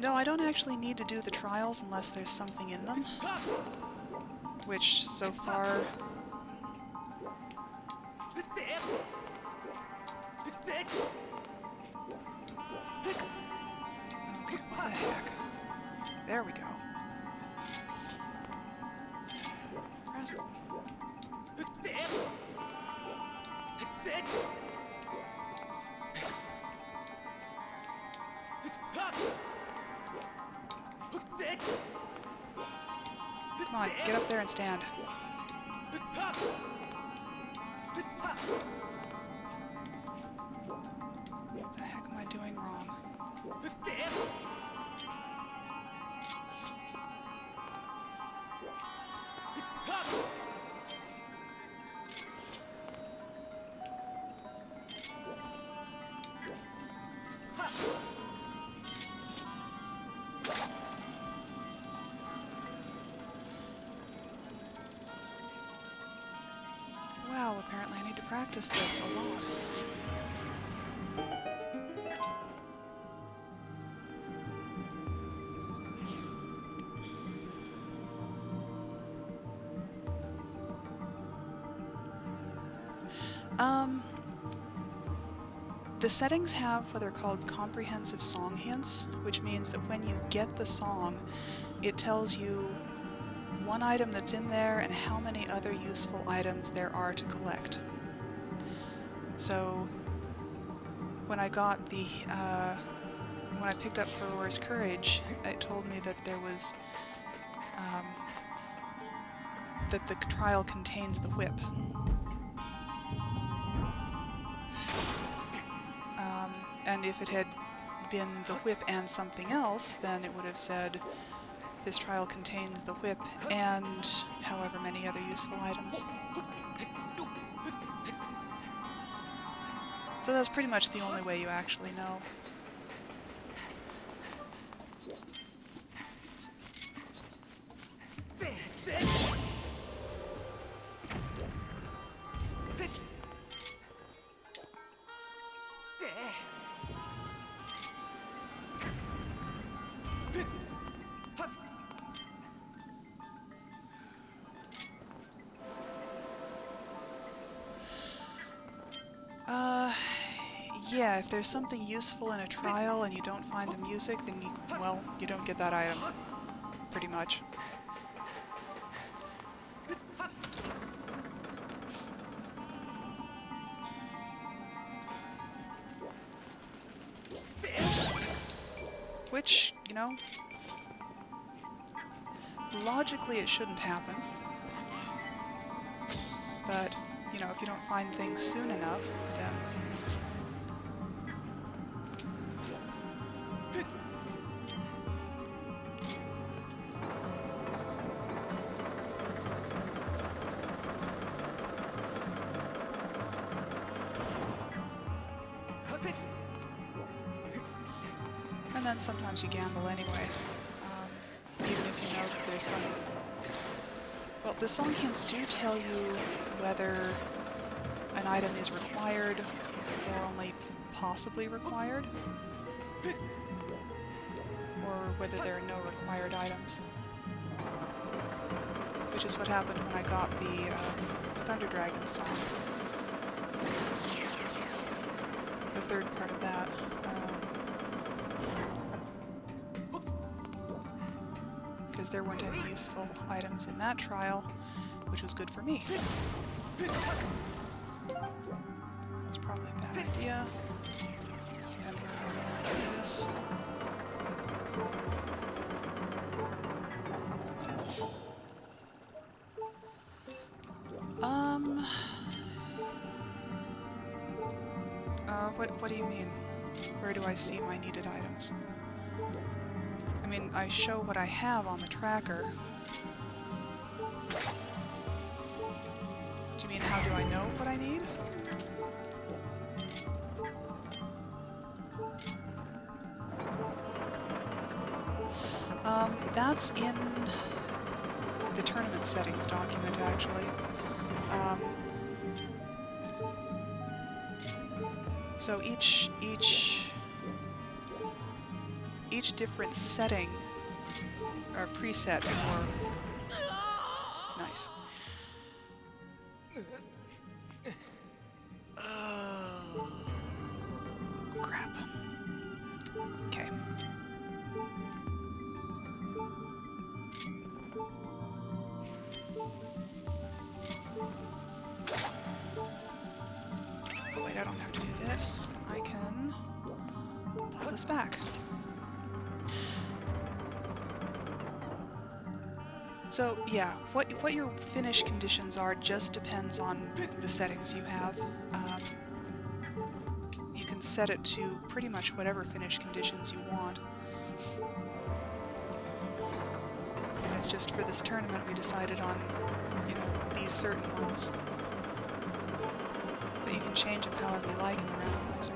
No, I don't actually need to do the trials unless there's something in them. Which, so far... Okay, what the heck? There we go. Present. Come on, get up there and stand. What the heck am I doing wrong? Wow, apparently I need to practice this a lot. The settings have what are called comprehensive song hints, which means that when you get the song, it tells you one item that's in there and how many other useful items there are to collect. So when I got the when I picked up Furor's Courage, it told me that there was that the trial contains the whip. And if it had been the whip and something else, then it would have said this trial contains the whip and however many other useful items. So that's pretty much the only way you actually know. Yeah, if there's something useful in a trial and you don't find the music, then you, well, you don't get that item. Pretty much. Which, you know, logically it shouldn't happen. But, you know, if you don't find things soon enough, then... And then sometimes you gamble anyway, even if you know that there's some... Well, the song hints do tell you whether an item is required or only possibly required, or whether there are no required items. Which is what happened when I got the Thunder Dragon song. The third part of that. Because there weren't any useful items in that trial, which was good for me. That's probably a bad idea, depending on how well I do this. What do you mean? Where do I see my needed items? I mean, I show what I have on the tracker. Do you mean how do I know what I need? That's in the tournament settings document, actually. So each different setting or preset for nice. Oh, crap. Okay. Oh, wait, I don't have to do this. I can pull this back. So, yeah, what your finish conditions are just depends on the settings you have. You can set it to pretty much whatever finish conditions you want. And it's just for this tournament we decided on, you know, these certain ones. But you can change them however you like in the randomizer.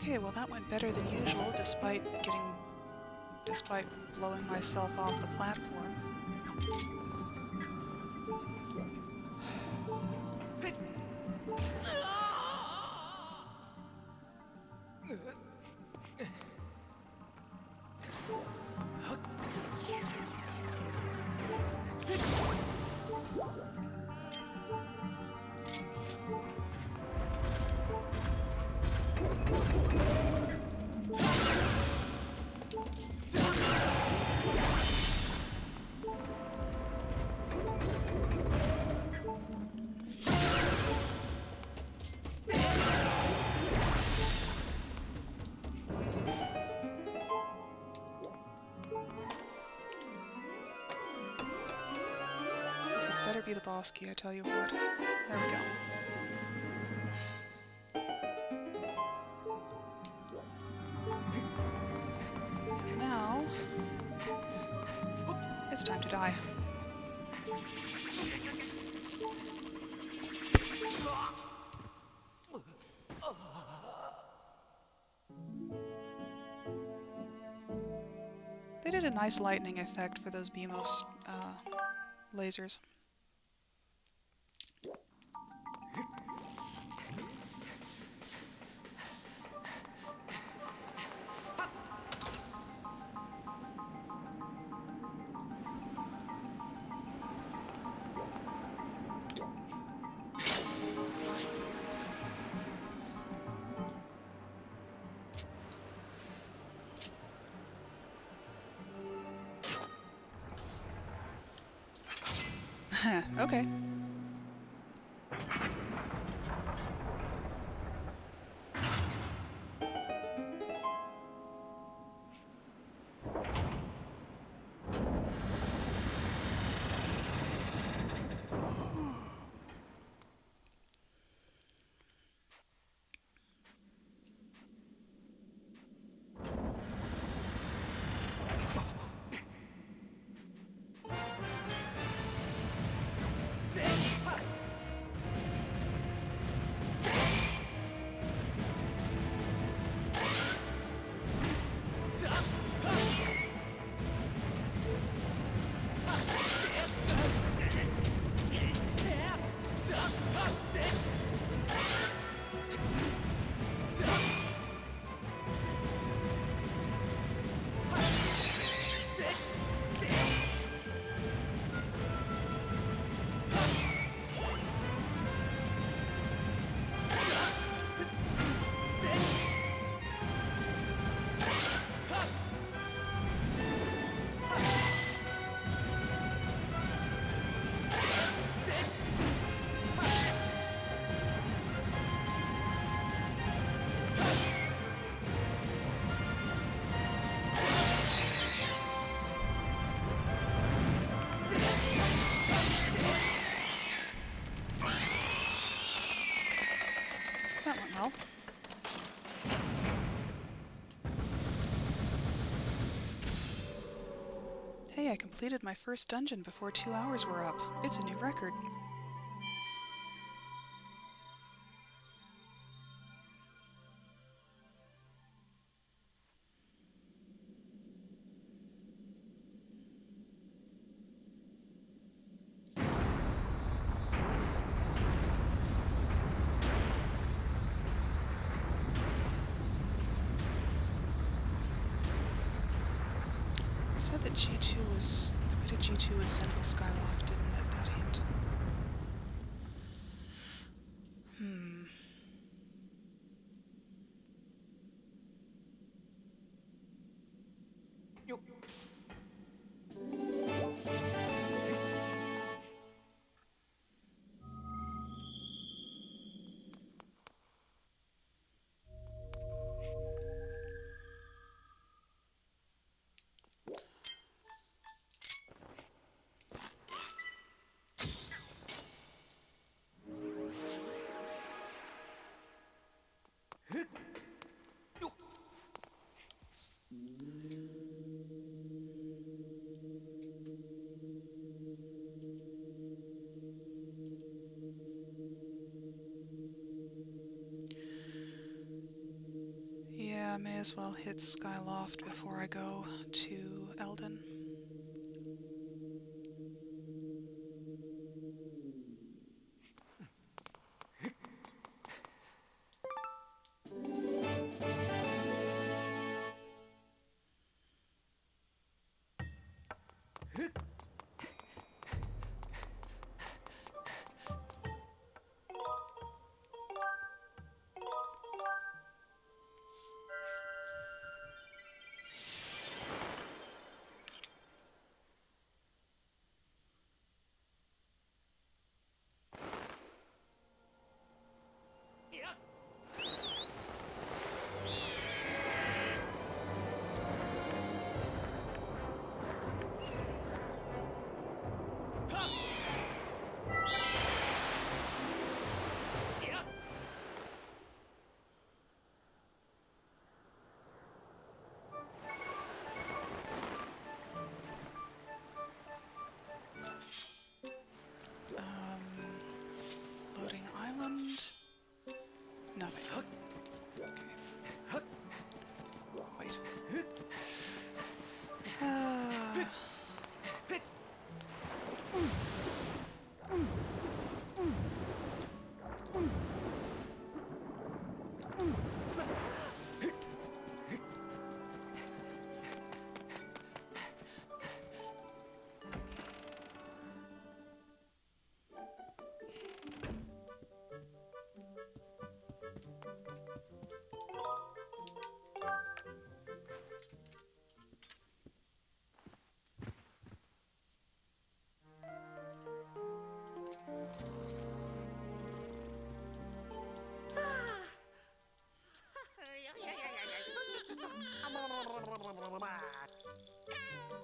Okay, well that went better than usual, despite blowing myself off the platform. This had better be the boss key, I tell you what. There we go. Now, it's time to die. They did a nice lightning effect for those BMOS lasers. Okay. Hey, I completed my first dungeon before 2 hours were up. It's a new record. It said that G2 was... the way to G2 was Central Skyloft, didn't it? That hint. Yo. Yeah, may as well hit Skyloft before I go to Eldon. Floating island. Nothing. Okay. Wait.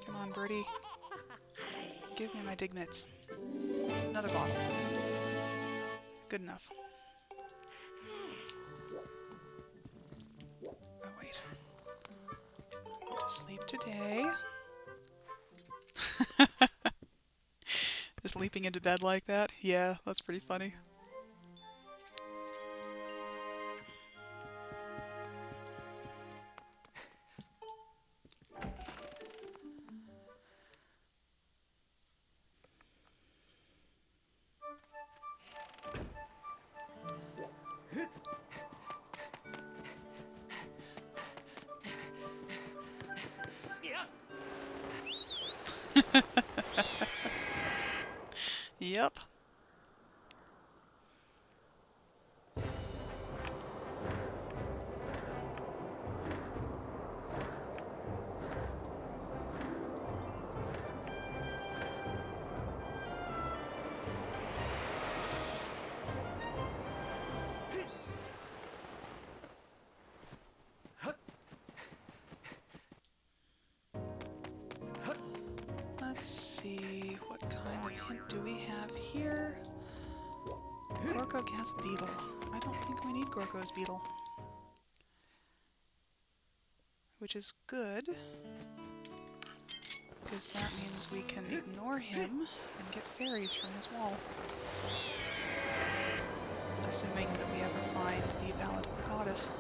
Come on, birdie. Give me my dig mitts. Another bottle. Good enough. Oh, wait. I want to sleep today. Just leaping into bed like that? Yeah, that's pretty funny. Yep. Let's see, what kind of hint do we have here? Gorko has beetle. I don't think we need Gorko's beetle. Which is good. because that means we can ignore him and get fairies from his wall. Assuming that we ever find the Ballad of the Goddess.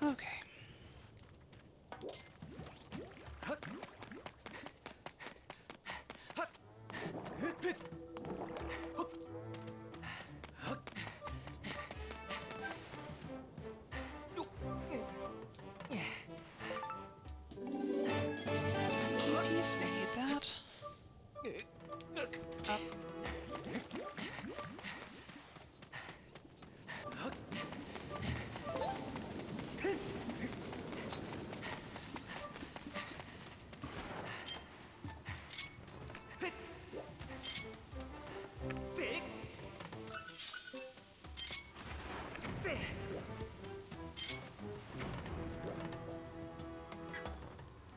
Okay. Have some key piece, we need that. Up.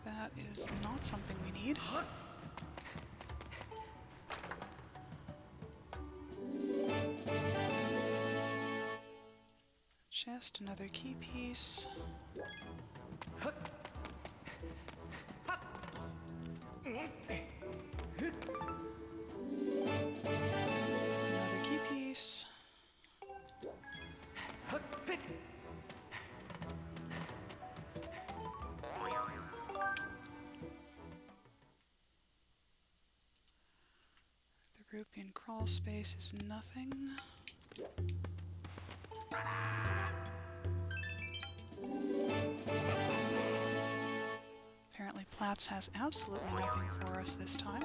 That is not something we need. Just another key piece. Another key piece. The Rupian crawl space is nothing. Apparently Platts has absolutely nothing for us this time.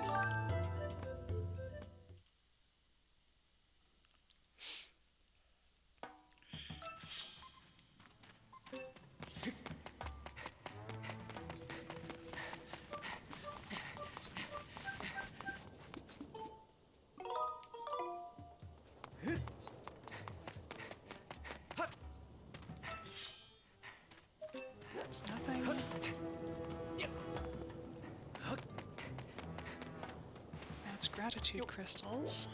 That's nothing. That's gratitude crystals.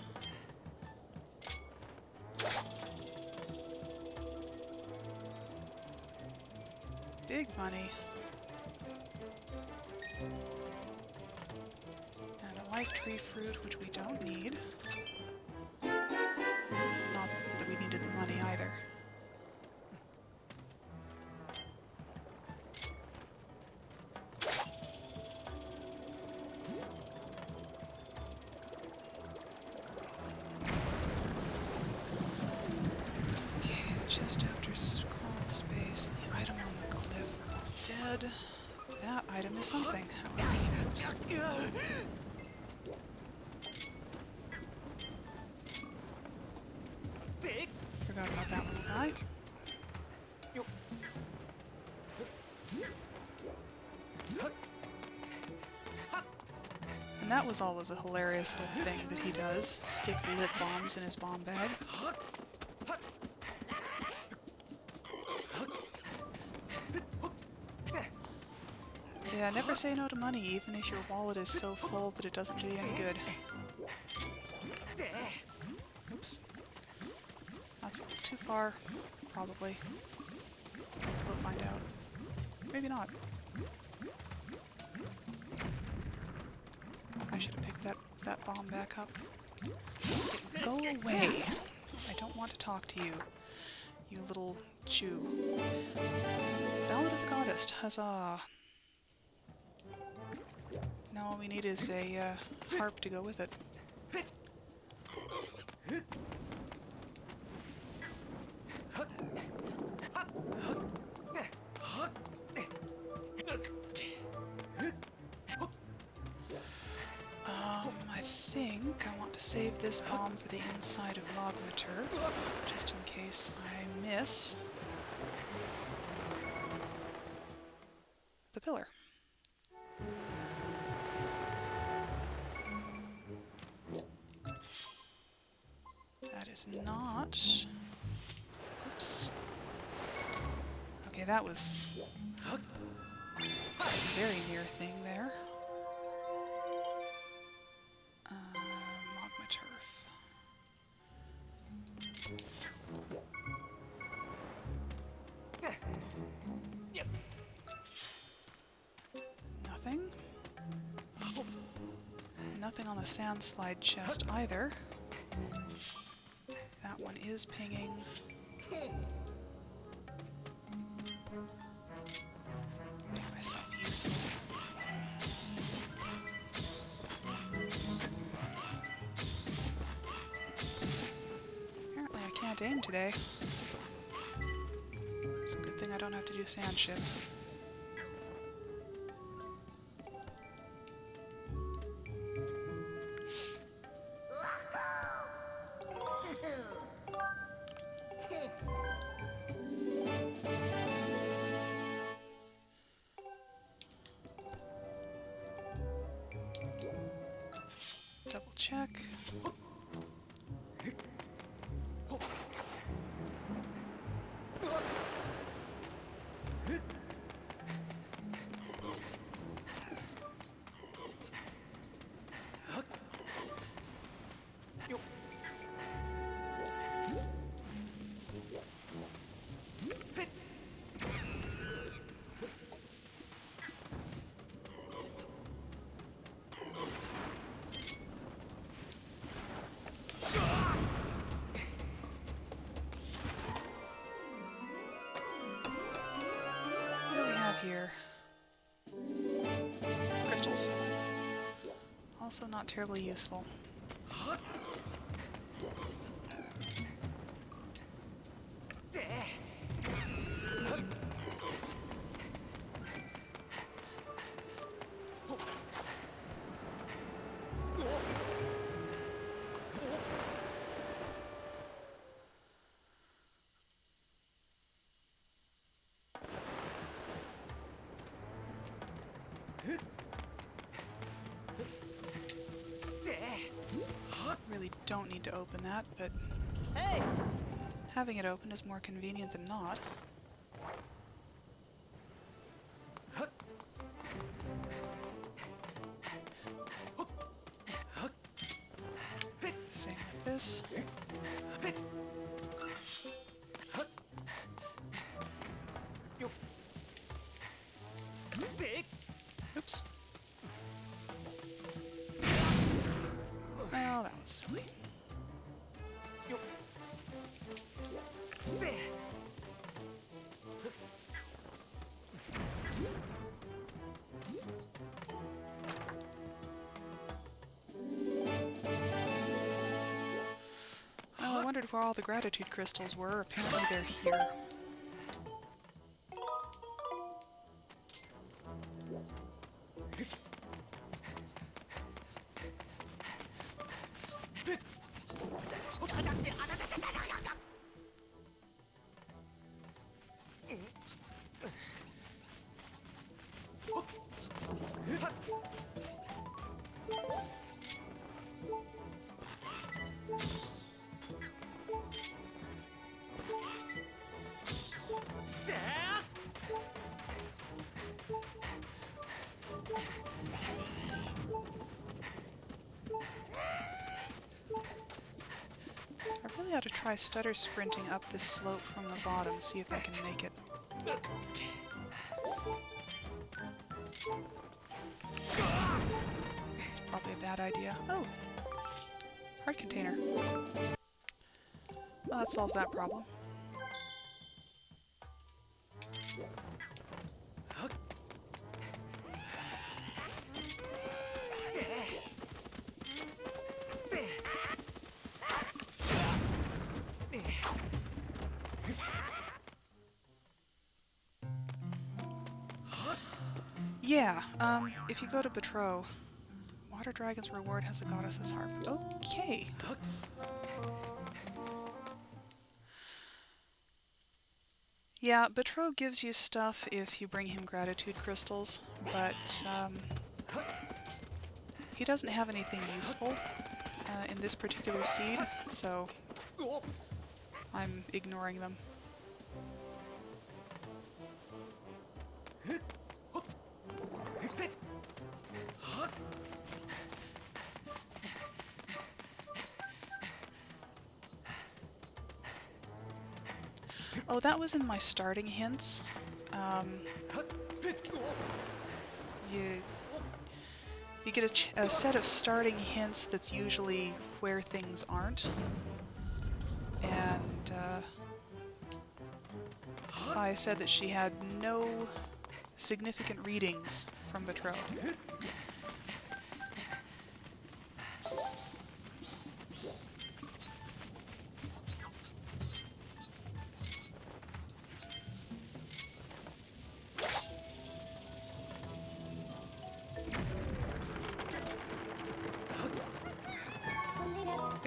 Big money. And a life tree fruit, which we don't need. Not that we needed the money either. Just after scroll space, the item on the cliff are all dead. That item is something, however. Oops. Forgot about that little guy. And that was always a hilarious little thing that he does. Stick lit bombs in his bomb bag. Yeah, never say no to money, even if your wallet is so full that it doesn't do you any good. Oops. That's too far, probably. We'll find out. Maybe not. I should have picked that bomb back up. Go away! I don't want to talk to you, you little Jew. Ballad of the Goddess, huzzah! Now all we need is a harp to go with it. I think I want to save this bomb for the inside of Magma Turf, just in case I miss the pillar. That is not... Oops. Okay, that was a very near thing there. Magma turf. Nothing. Nothing on the sand slide chest either. That one is pinging. Make myself useful. Apparently I can't aim today. It's a good thing I don't have to do sand shift. Double check. Here. Crystals. Also not terribly useful. Really don't need to open that, but Hey! having it open is more convenient than not. Same with this. Oops. Well, that was silly. Oh, I wondered where all the gratitude crystals were. Apparently they're here. I really ought to try stutter sprinting up this slope from the bottom, see if I can make it. It's probably a bad idea. Oh! Heart container. Well, that solves that problem. Yeah, if you go to Betrow, Water Dragon's reward has a goddess's harp. Okay. Yeah, Betrow gives you stuff if you bring him gratitude crystals, but he doesn't have anything useful in this particular seed, so I'm ignoring them. Oh, that was in my starting hints. You you get a set of starting hints that's usually where things aren't. And I said that she had no significant readings from Betrothed.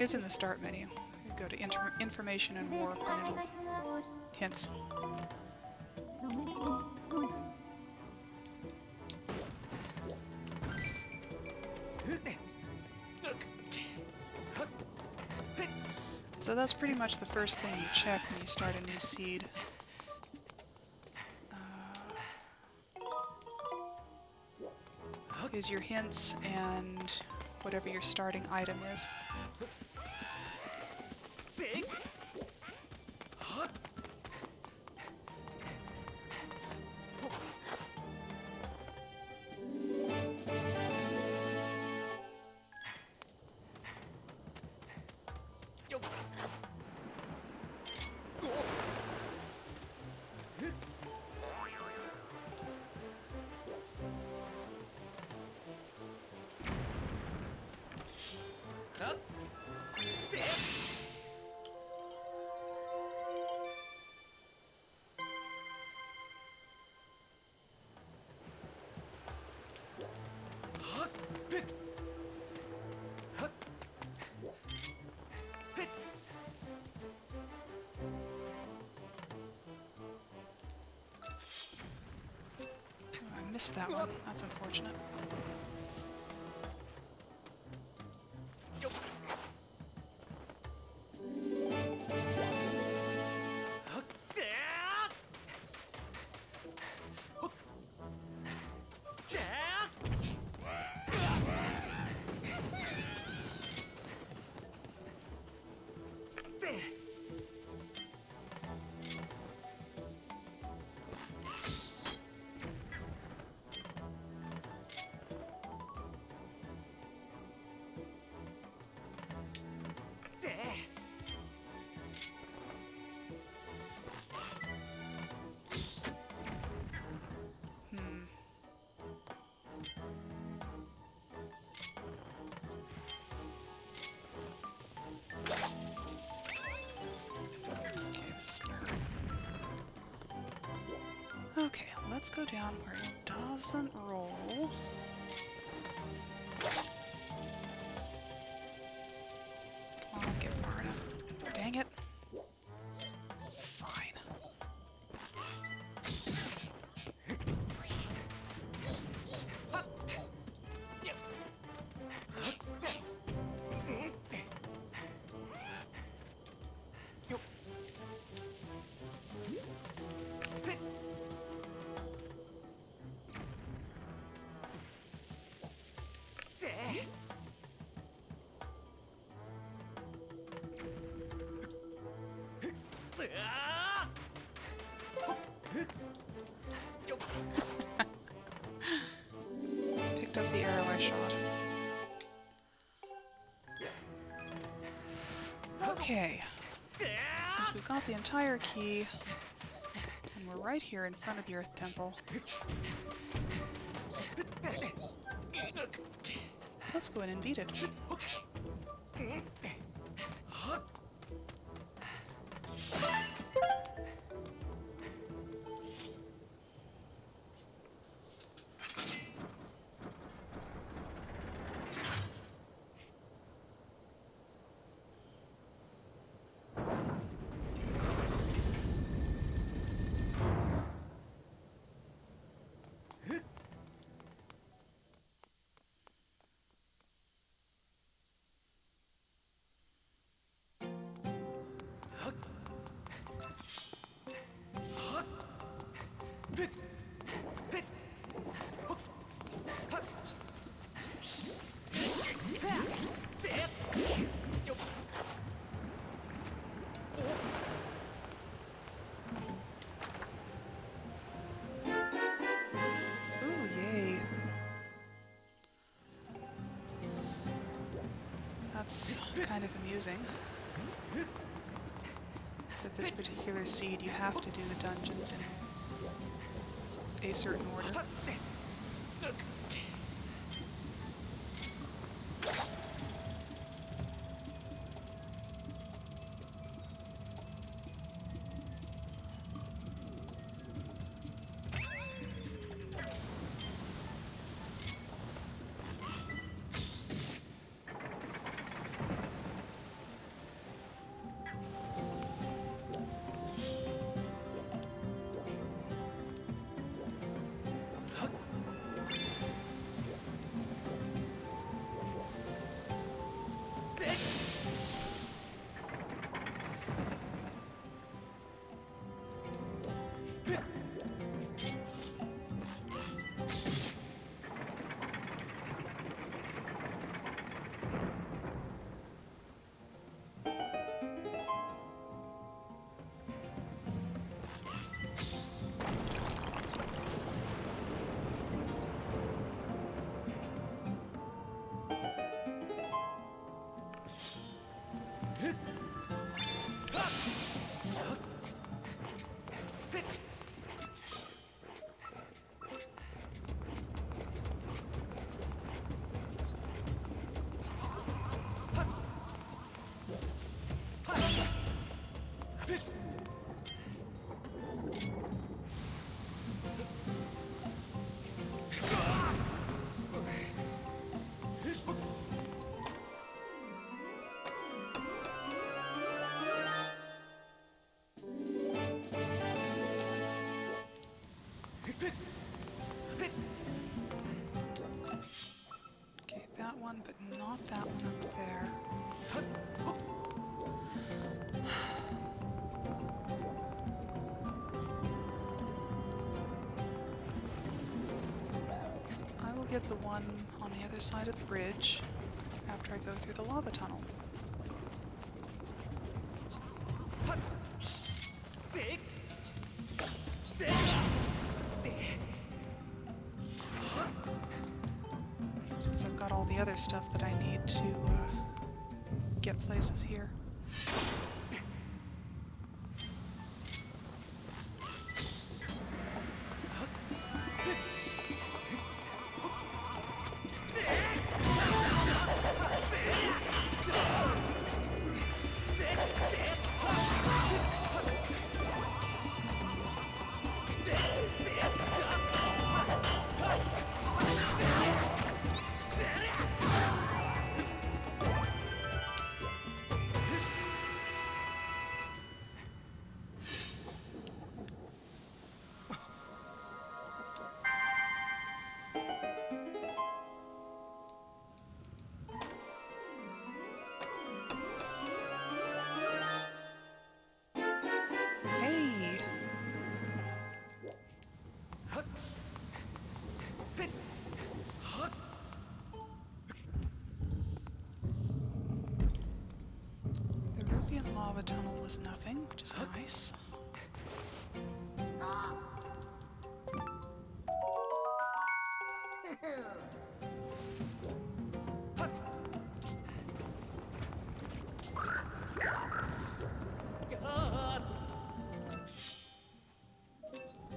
It's in the start menu. You go to information and more, and it'll hints. So that's pretty much the first thing you check when you start a new seed. Is your hints and whatever your starting item is. Missed that one. That's unfortunate. Okay, let's go down where it doesn't roll. I won't get far enough. Dang it. Fine. Picked up the arrow I shot. Okay. Since we've got the entire key, and we're right here in front of the Earth Temple, let's go in and beat it. that's kind of amusing. That this particular seed, you have to do the dungeons in a certain order. Okay, that one, but not that one up there. I will get the one on the other side of the bridge after I go through the lava tunnel. Since I've got all the other stuff that I need to get places here. Hey! The Rubian lava tunnel was nothing, which is nice.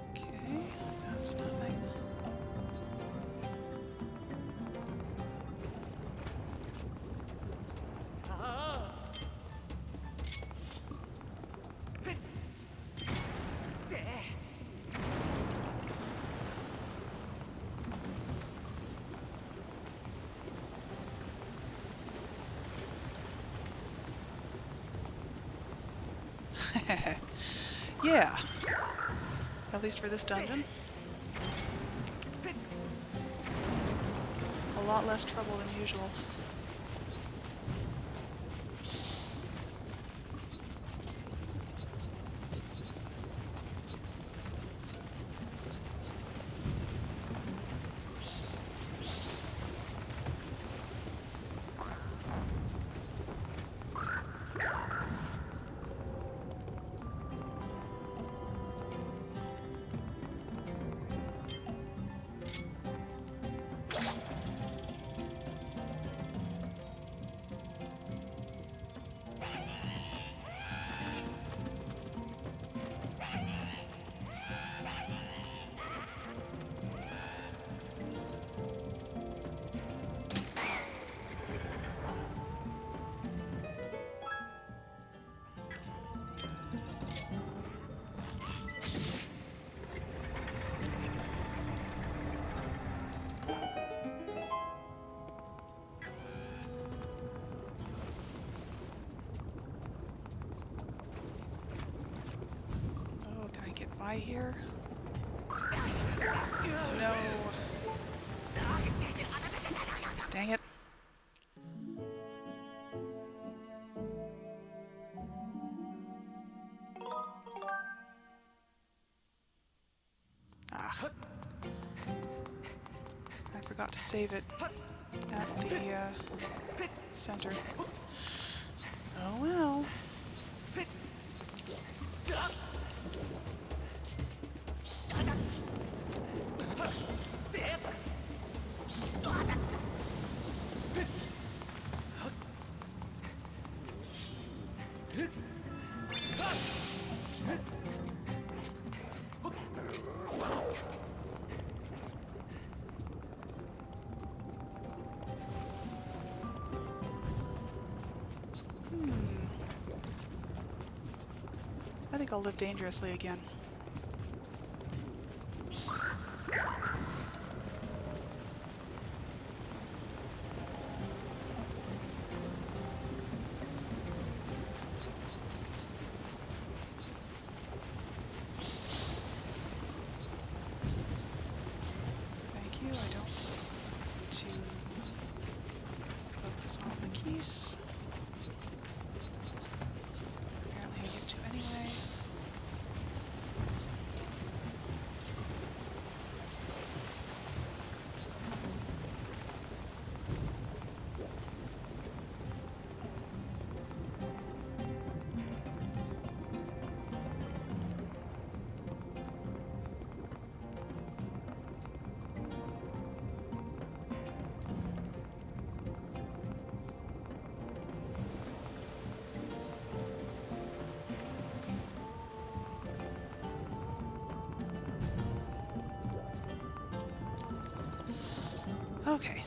Okay, that's nothing. Yeah. At least for this dungeon. A lot less trouble than usual. try here? No. Dang it. Ah. I forgot to save it at the center. Oh well. I think I'll live dangerously again. Thank you, I don't want to focus on the keys. Apparently I get to anyway. Okay.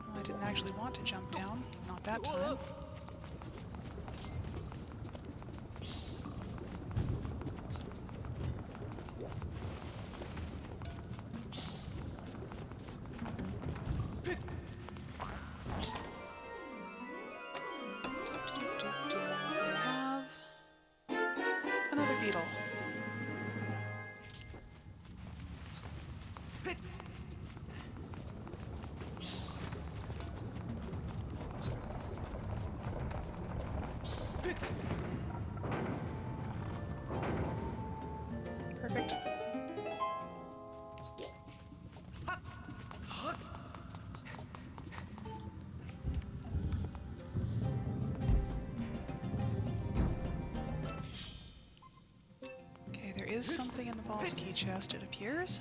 Well, I didn't actually want to jump down. Not that time. We have another beetle. Perfect. Okay, there is something in the boss key chest, it appears.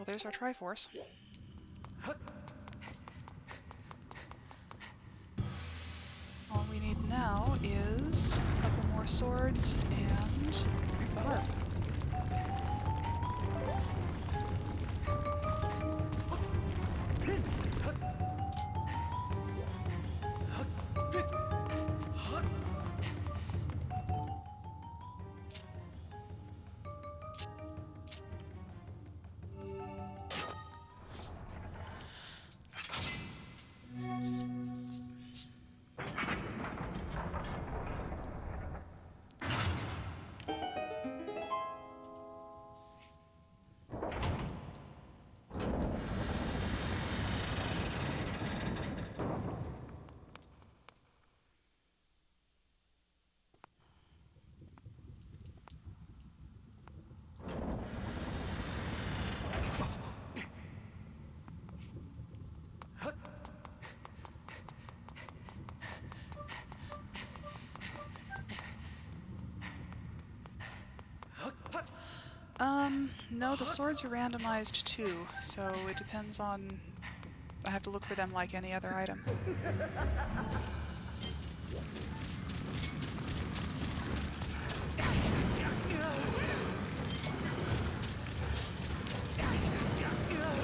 there's our Triforce. All we need now is a couple more swords and the harp. No, the swords are randomized too, so it depends on... I have to look for them like any other item.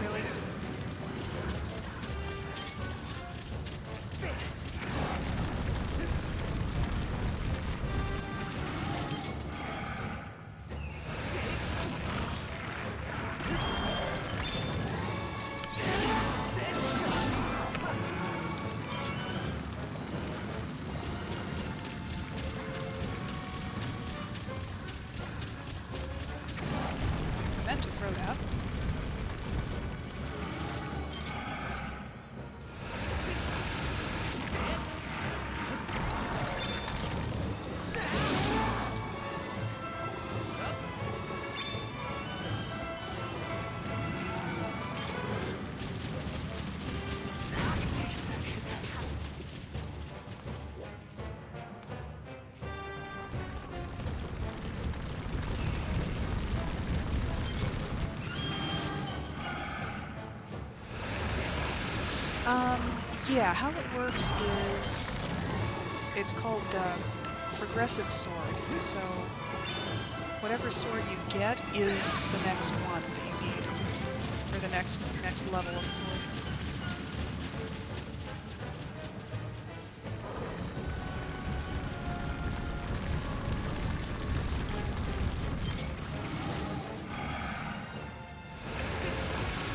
Really? To throw that. Yeah, how it works is it's called progressive sword. So whatever sword you get is the next one that you need, or the next level of sword.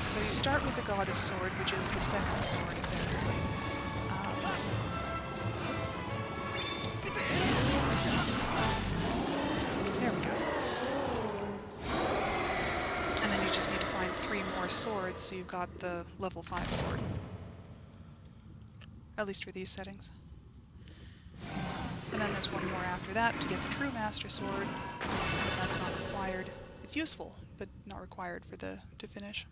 So you start with the Goddess Sword, which is the second sword, effectively. There we go. And then you just need to find 3 more swords, so you've got the level 5 sword. At least for these settings. And then there's one more after that to get the true Master Sword, but that's not required. It's useful, but not required for to finish.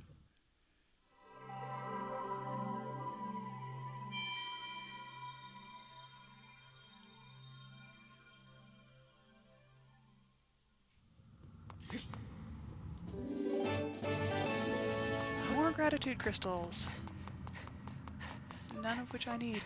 More gratitude crystals. None of which I need.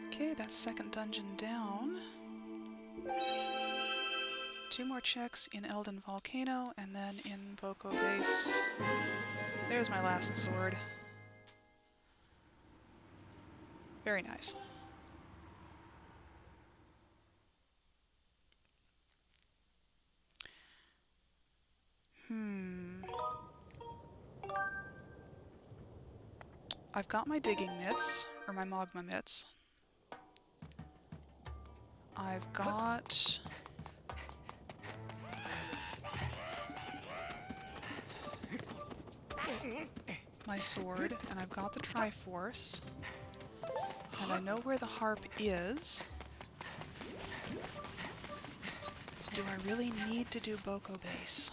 Okay, that's second dungeon down. 2 more checks in Elden Volcano, and then in Boko Base. There's my last sword. Very nice. I've got my digging mitts, or my magma mitts. I've got my sword, and I've got the Triforce, and I know where the harp is. Do I really need to do Boko Base?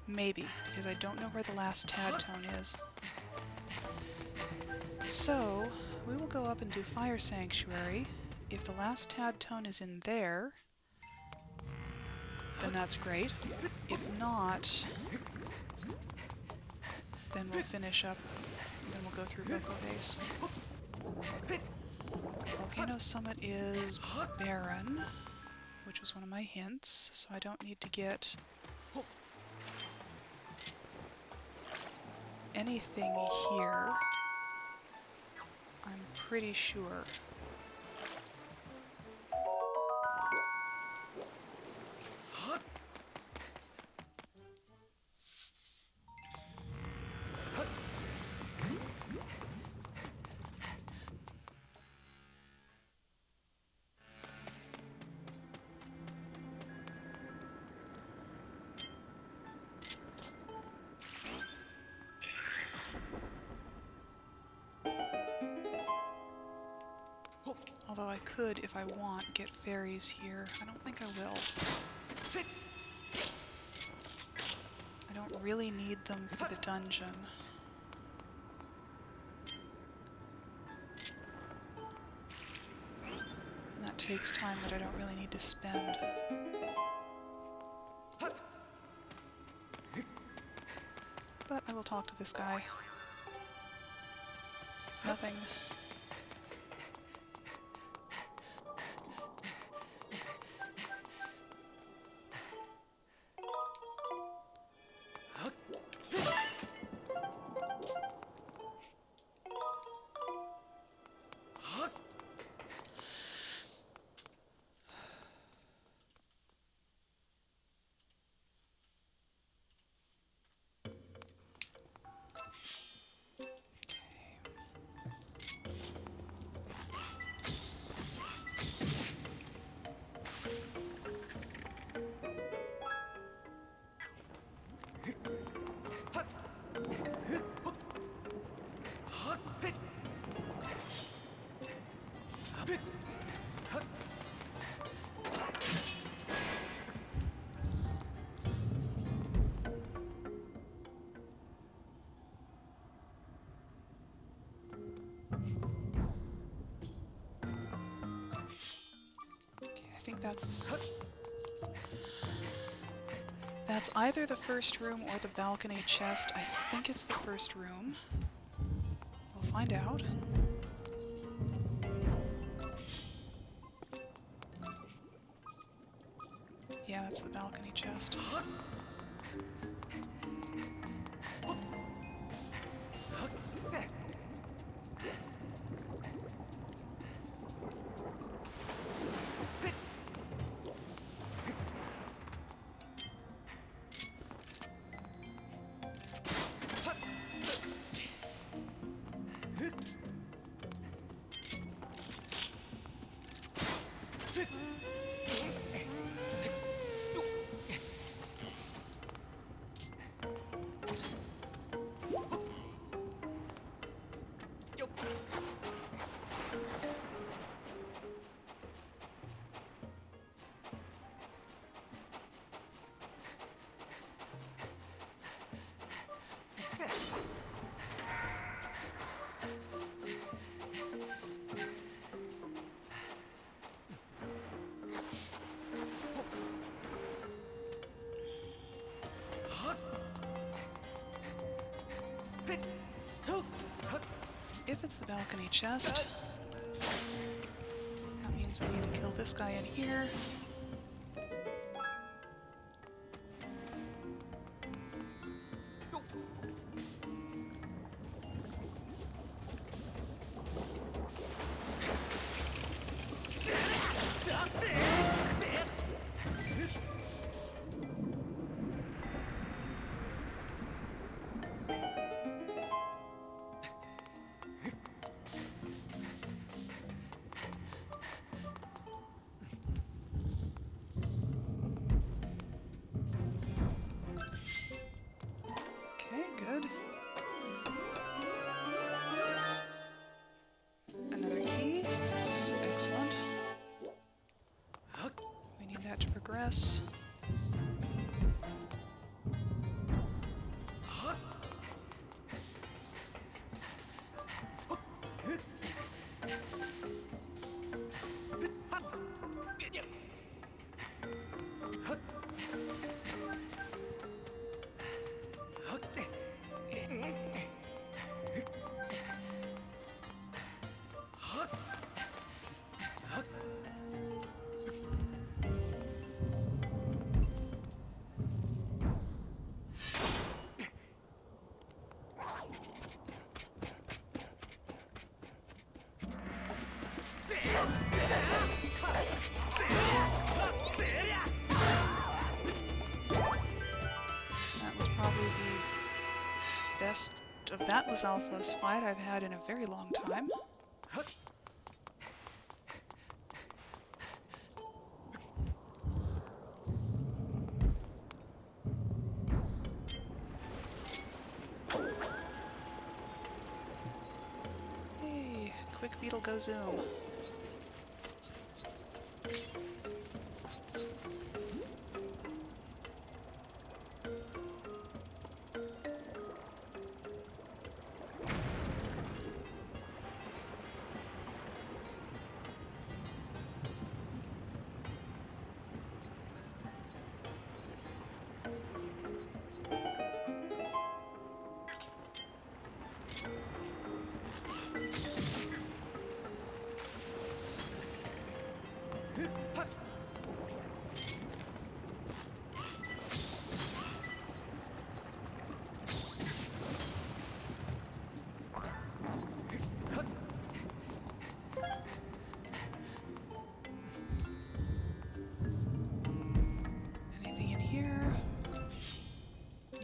Maybe, because I don't know where the last tadtone is. So, we will go up and do Fire Sanctuary. If the last tadtone is in there, then that's great. If not, then we'll finish up, then we'll go through Boko Base. Volcano Summit is barren, which was one of my hints, so I don't need to get anything here, I'm pretty sure. Although I could, if I want, get fairies here. I don't think I will. I don't really need them for the dungeon. And that takes time that I don't really need to spend. But I will talk to this guy. Nothing. I think that's either the first room or the balcony chest. I think it's the first room. We'll find out. Yeah, that's the balcony chest. If it's the balcony chest, that means we need to kill this guy in here. good. Another key. That's excellent. We need that to progress. That was probably the best of that Lizalfos fight I've had in a very long time. Hey, quick beetle go zoom. Anything in here?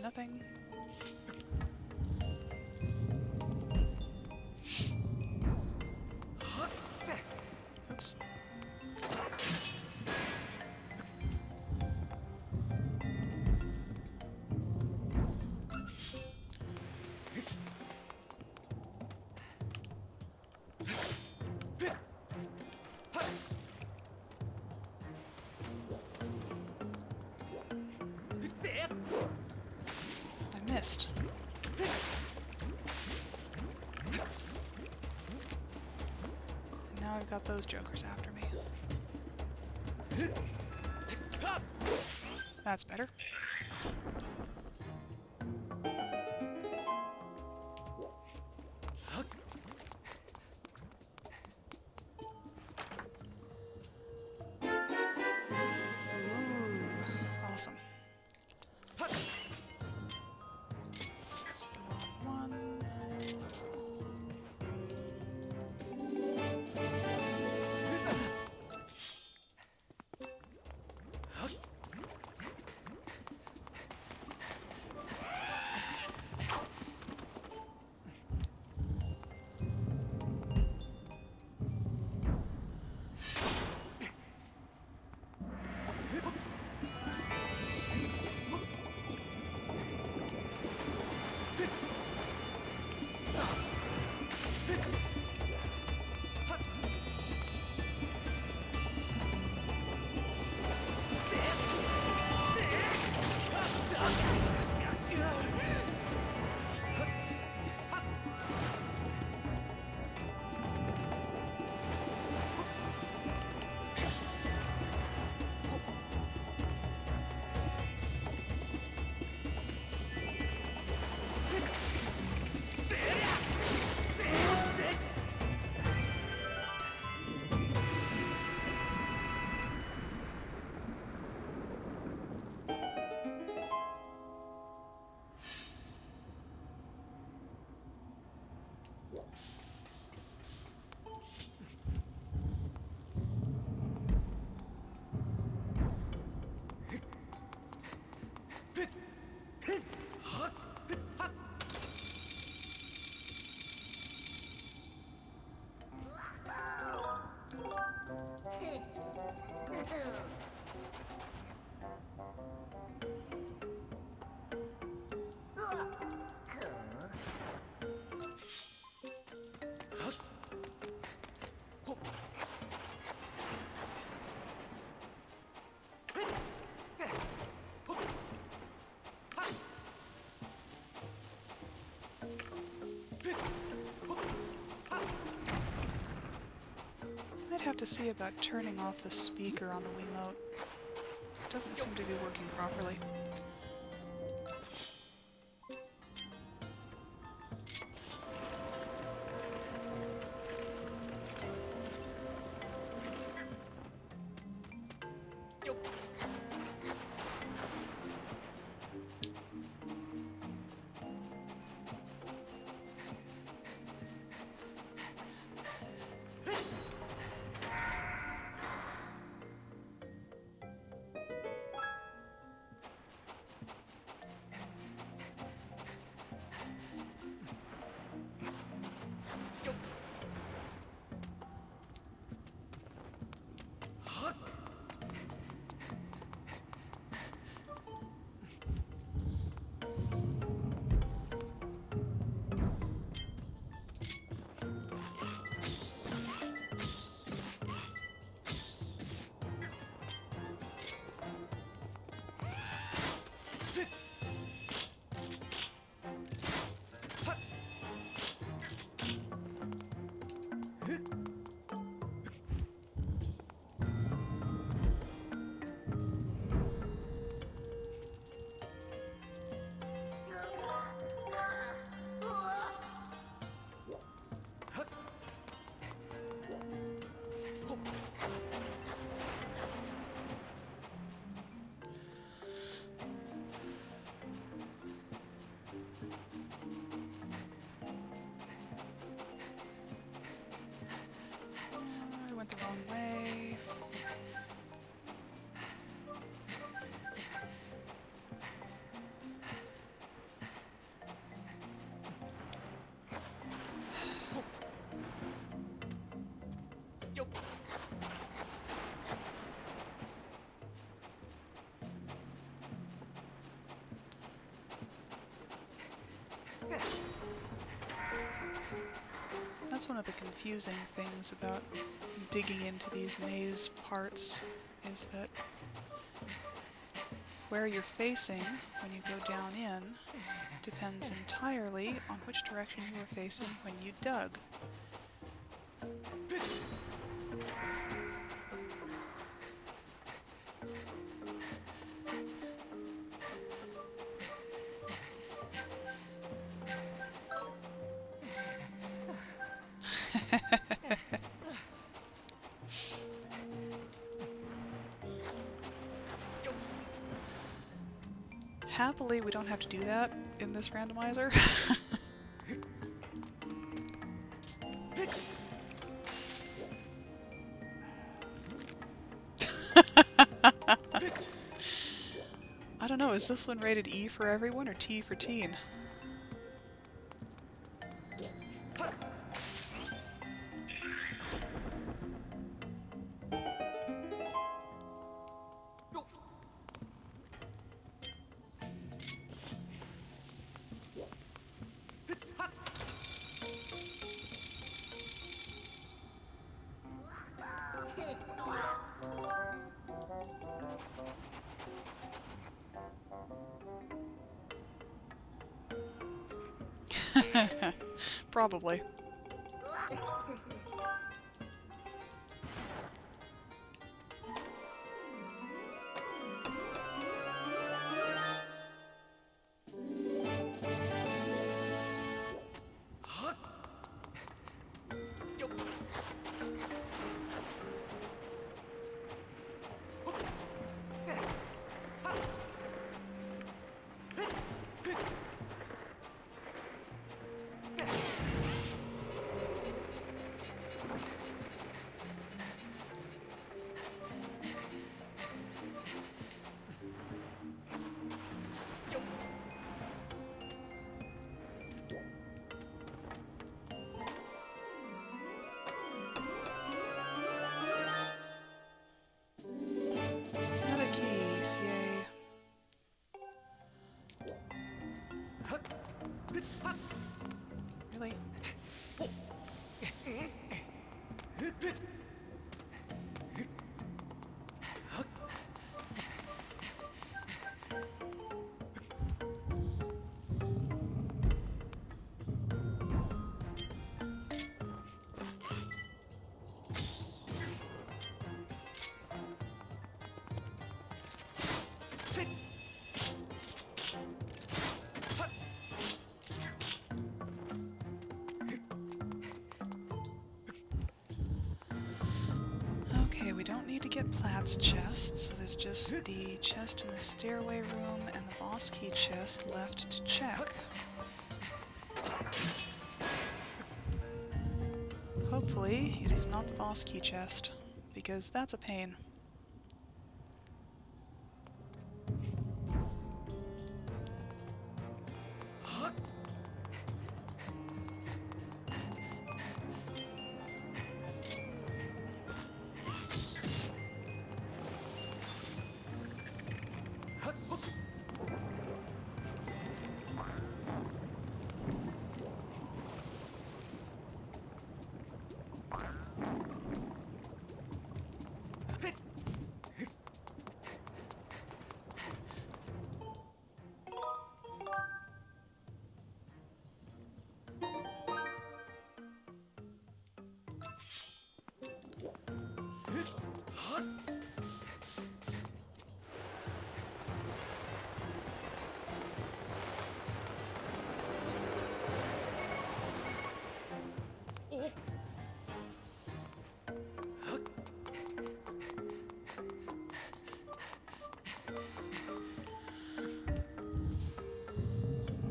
Nothing. Oops. I missed. And now I've got those jokers after me. That's better. Ooh, awesome. That's the wrong one. to see about turning off the speaker on the Wiimote. It doesn't seem to be working properly. I went the wrong way. That's one of the confusing things about digging into these maze parts, is that where you're facing when you go down in depends entirely on which direction you were facing when you dug. Happily, we don't have to do that in this randomizer. I don't know, is this one rated E for everyone or T for teen? Probably. Another key, yay. Really? need to get Platt's chest, so there's just the chest in the stairway room and the boss key chest left to check. Hopefully, it is not the boss key chest, because that's a pain.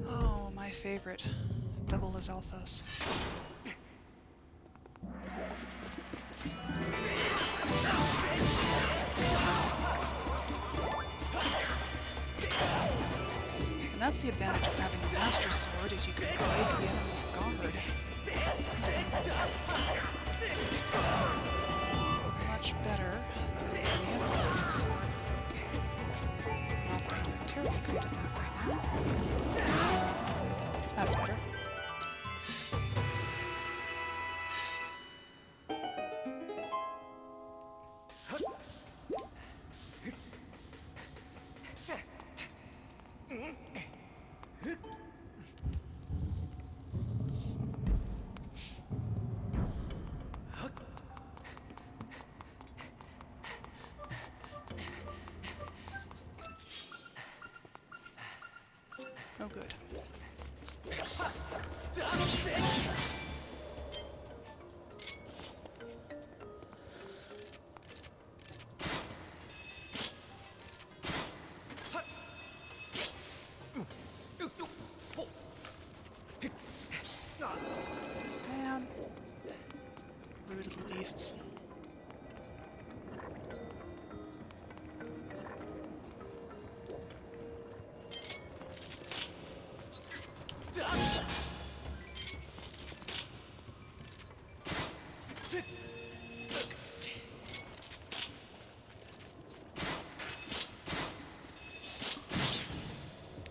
Oh, my favorite. Double as Alphos. And that's the advantage of having the Master Sword, is you can break the enemy's guard. Much better than any other kind of sword. Not that I'm doing terribly great at that right now. That's better. Oh, good. Man. Rude little beasts.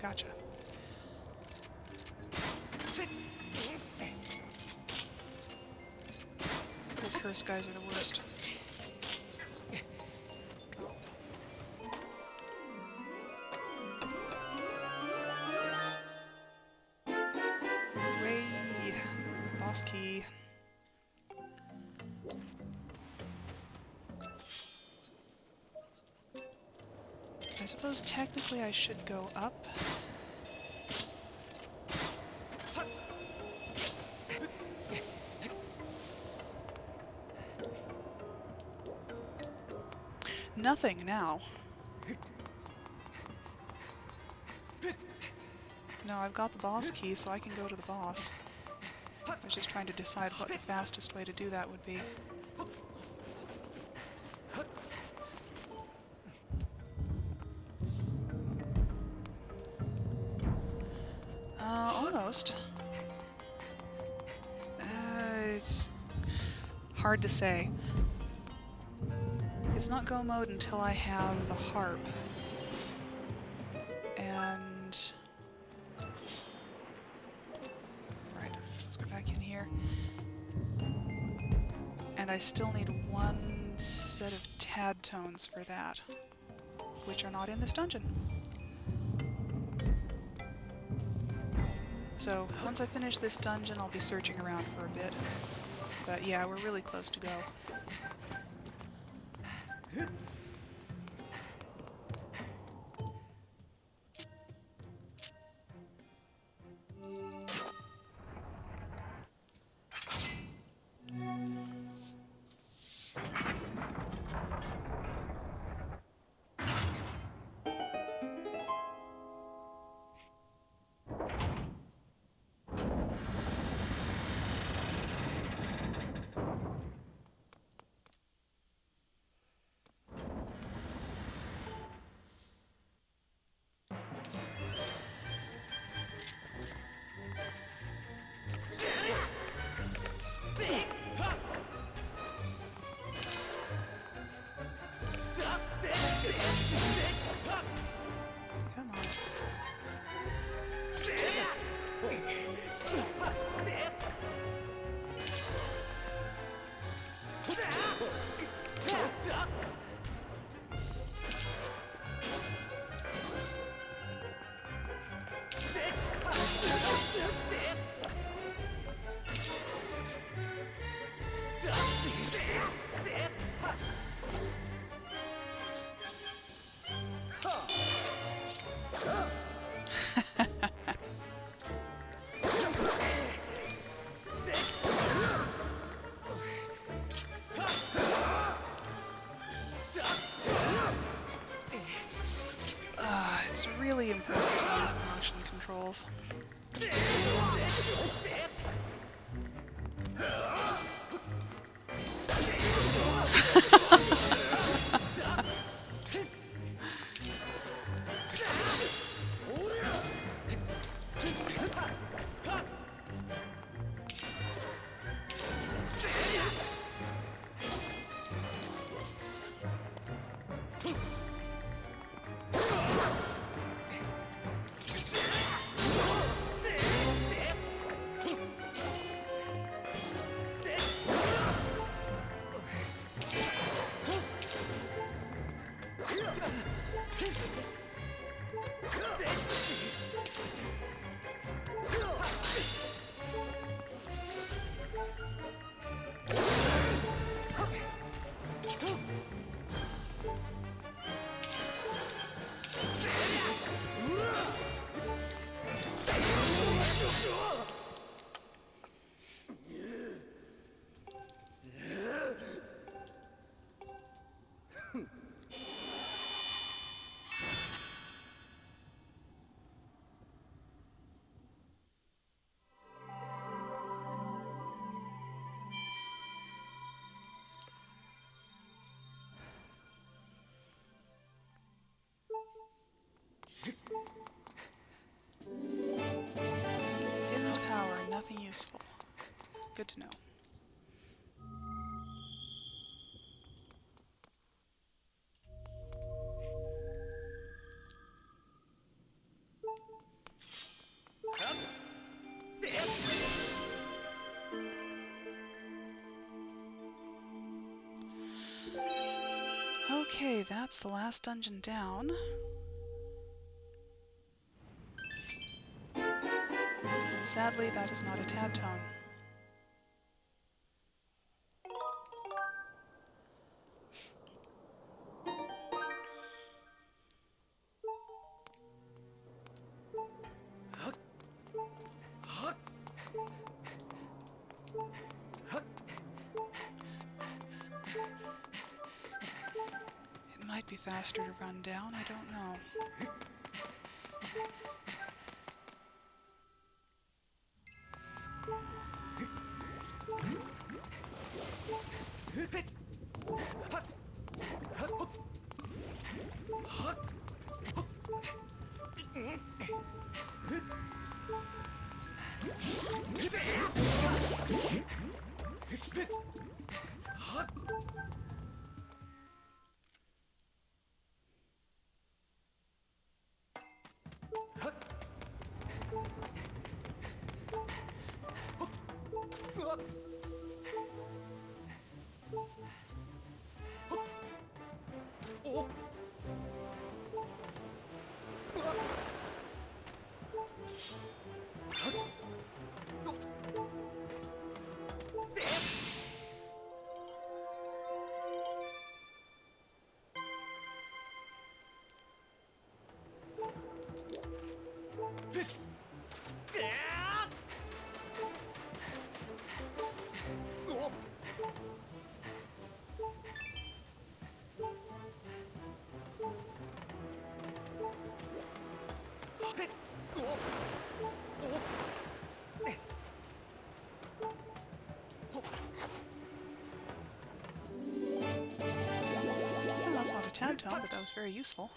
Gotcha. The curse guys are the worst. Drop. Hooray! Boss key. I suppose technically I should go up. Nothing now. No, I've got the boss key, so I can go to the boss. I was just trying to decide what the fastest way to do that would be. Almost. It's hard to say. It's not go mode until I have the harp. And... right, let's go back in here. And I still need one set of tadtones for that, which are not in this dungeon. So, once I finish this dungeon, I'll be searching around for a bit. But yeah, we're really close to go. motion controls. Dim's power, nothing useful. Good to know. Okay, that's the last dungeon down. And sadly, that is not a tadtone. It might be faster to run down, I don't know. Well, that's not a tadtone, but that was very useful.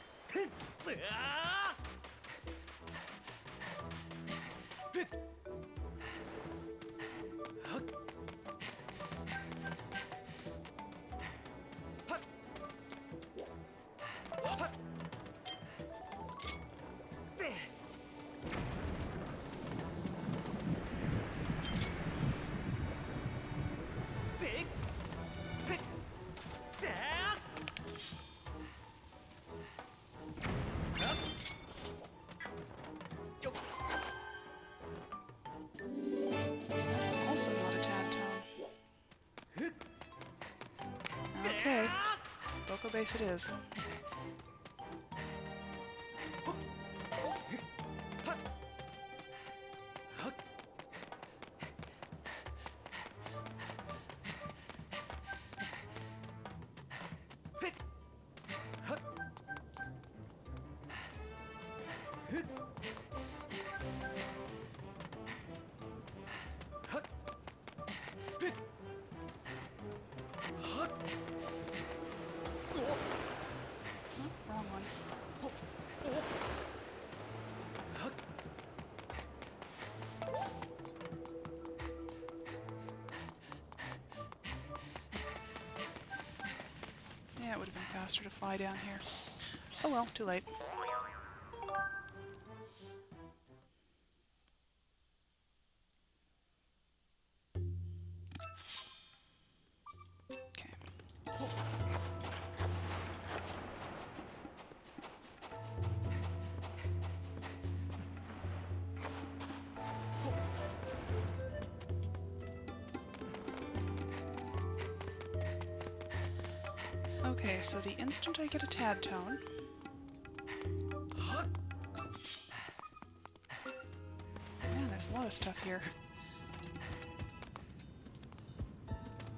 That's also not a tadtone. Okay, Boko Base it is. faster to fly down here. Oh well, too late. Okay. Okay, so the instant I get a tadtone, man, there's a lot of stuff here.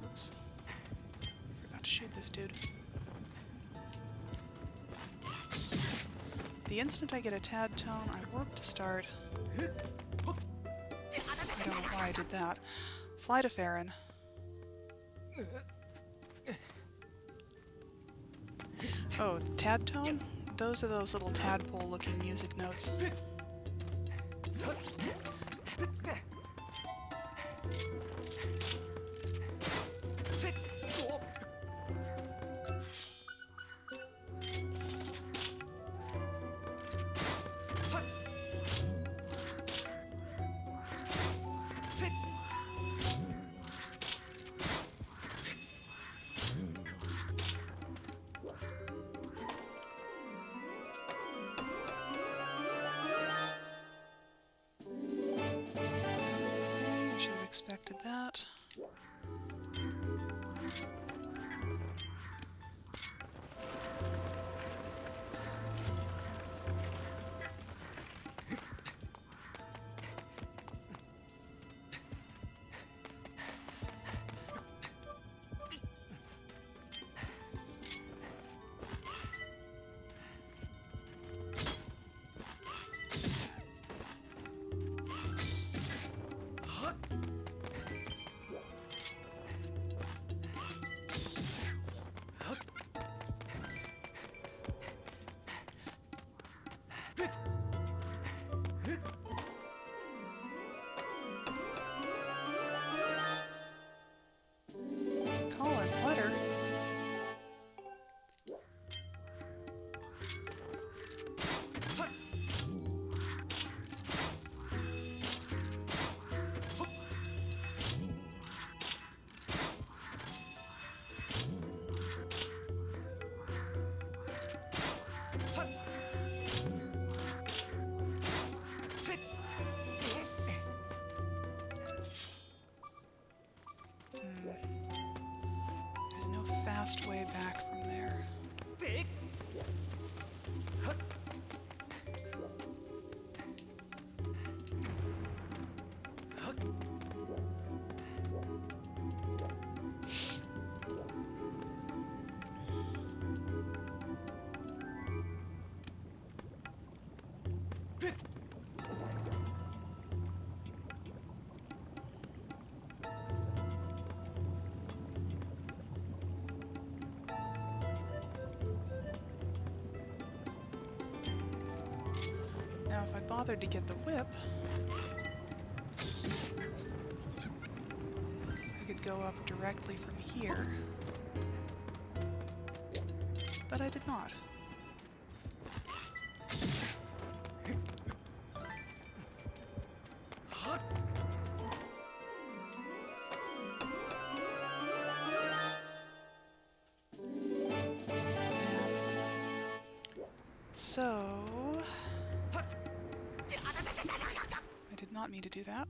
Oops. Forgot to shoot this dude. The instant I get a tadtone, I warp to start. I don't know why I did that. Fly to Farron. Oh, tadtone? Those are those little tadpole-looking music notes. Expected that. Letter. Fast way back from there. Now, if I bothered to get the whip, I could go up directly from here, but I did not. So, I did not mean to do that.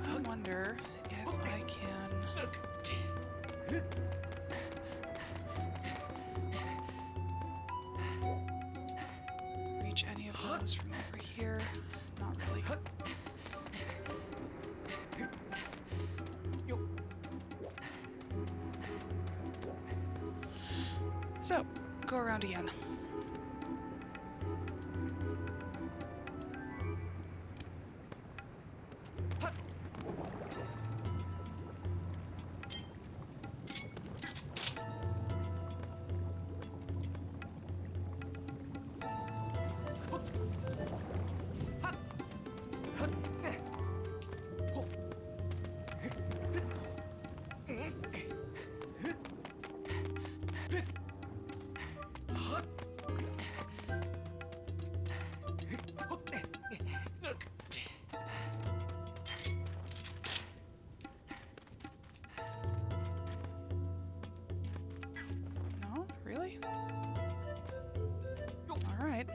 I wonder if I can reach any of those from over here. Not really. So, go around again. No? Really? Alright.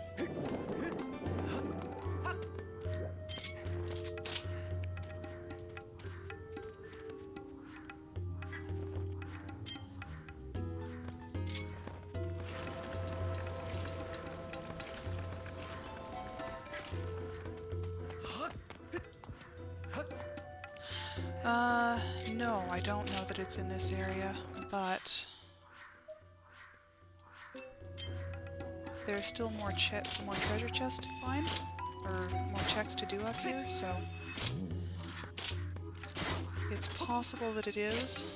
No, I don't know that it's in this area, but there's still more treasure chests to find, or more checks to do up here, so it's possible that it is.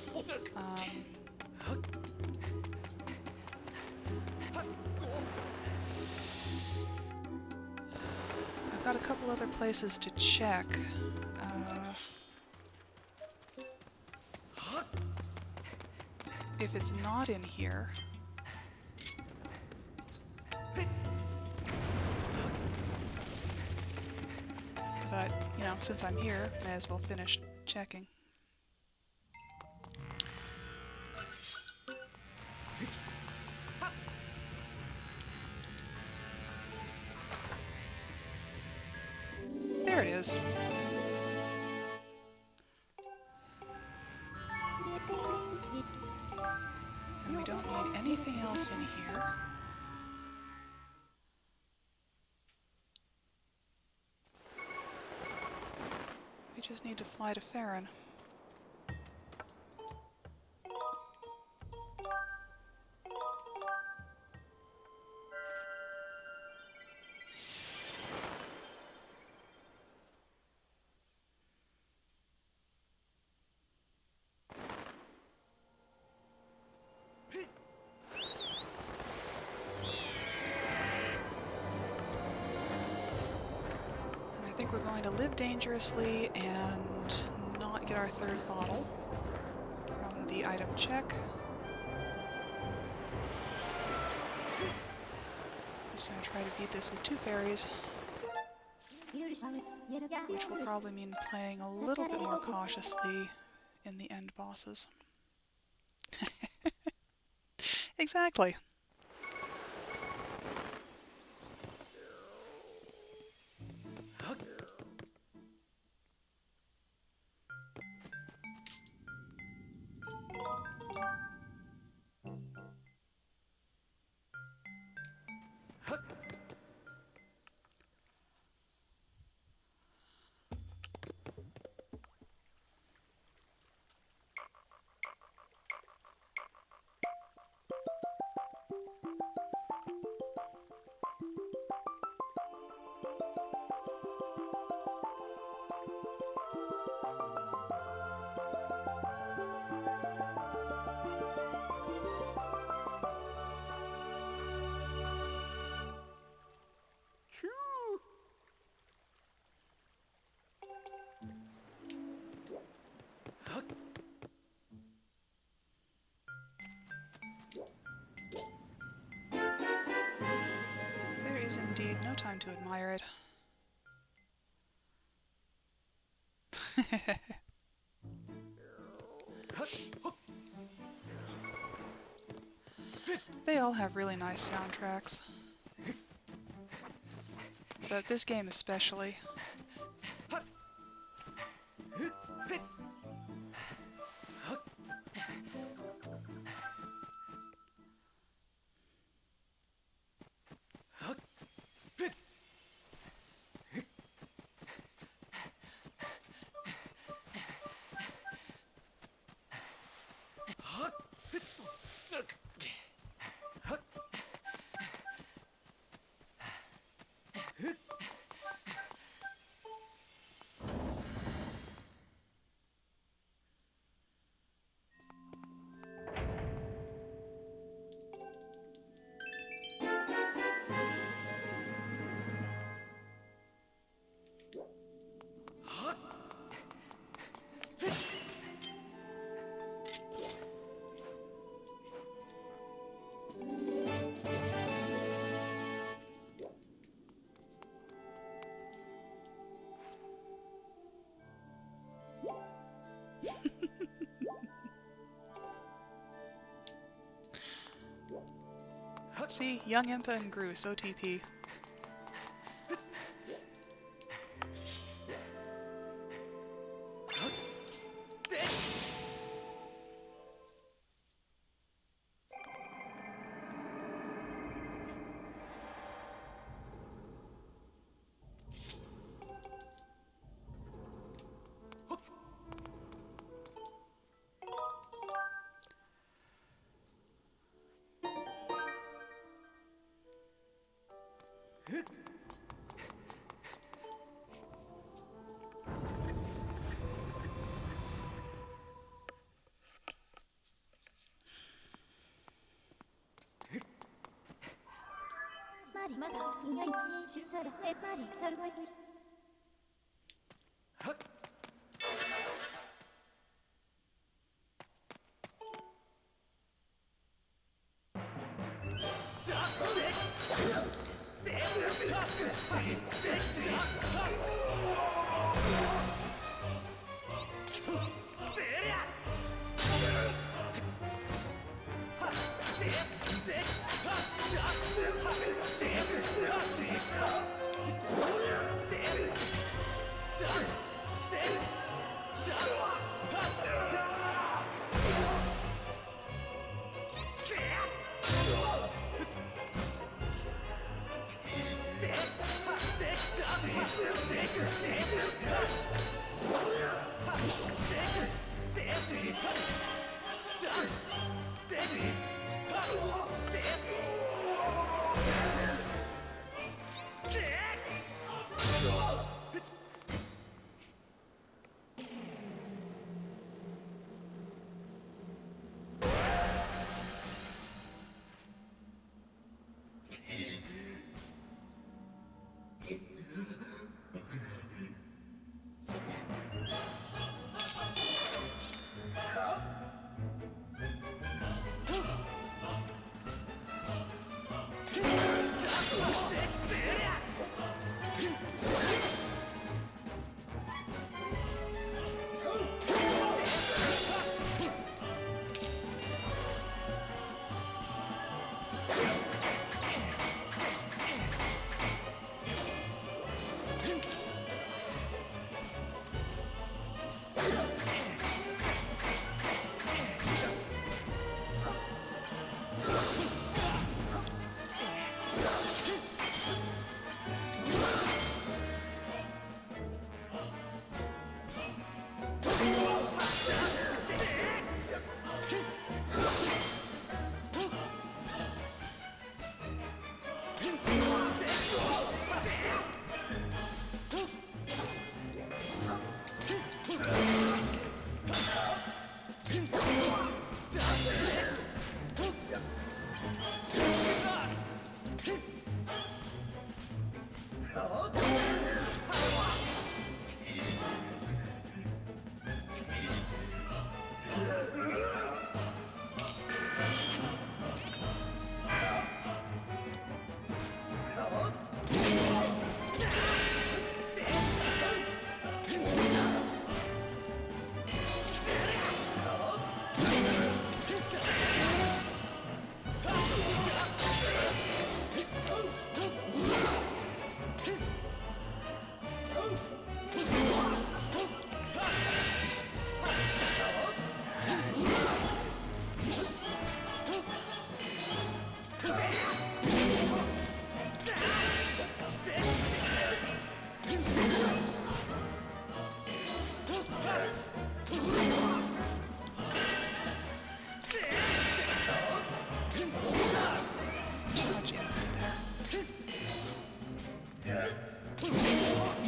I've got a couple other places to check. If it's not in here... But, you know, since I'm here, may as well finish checking. There it is. And we don't need anything else in here. We just need to fly to Farron. I think we're going to live dangerously and not get our third bottle from the item check. Just going to try to beat this with 2 fairies, which will probably mean playing a little bit more cautiously in the end bosses. Exactly. There is indeed no time to admire it. They all have really nice soundtracks. But this game especially. See? Young Impa and Groose, OTP.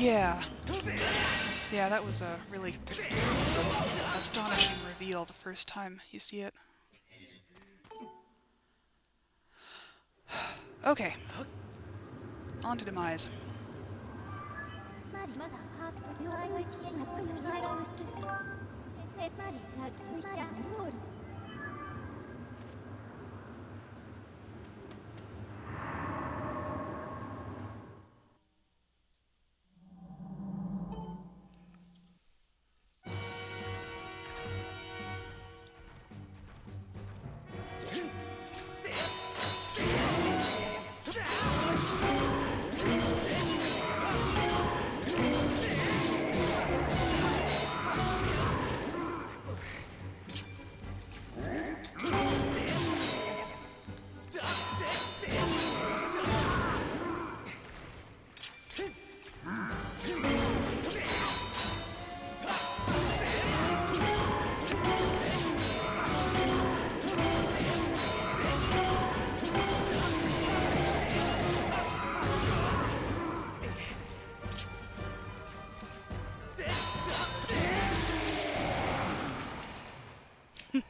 Yeah. Yeah, that was a really astonishing reveal the first time you see it. Okay. On to Demise.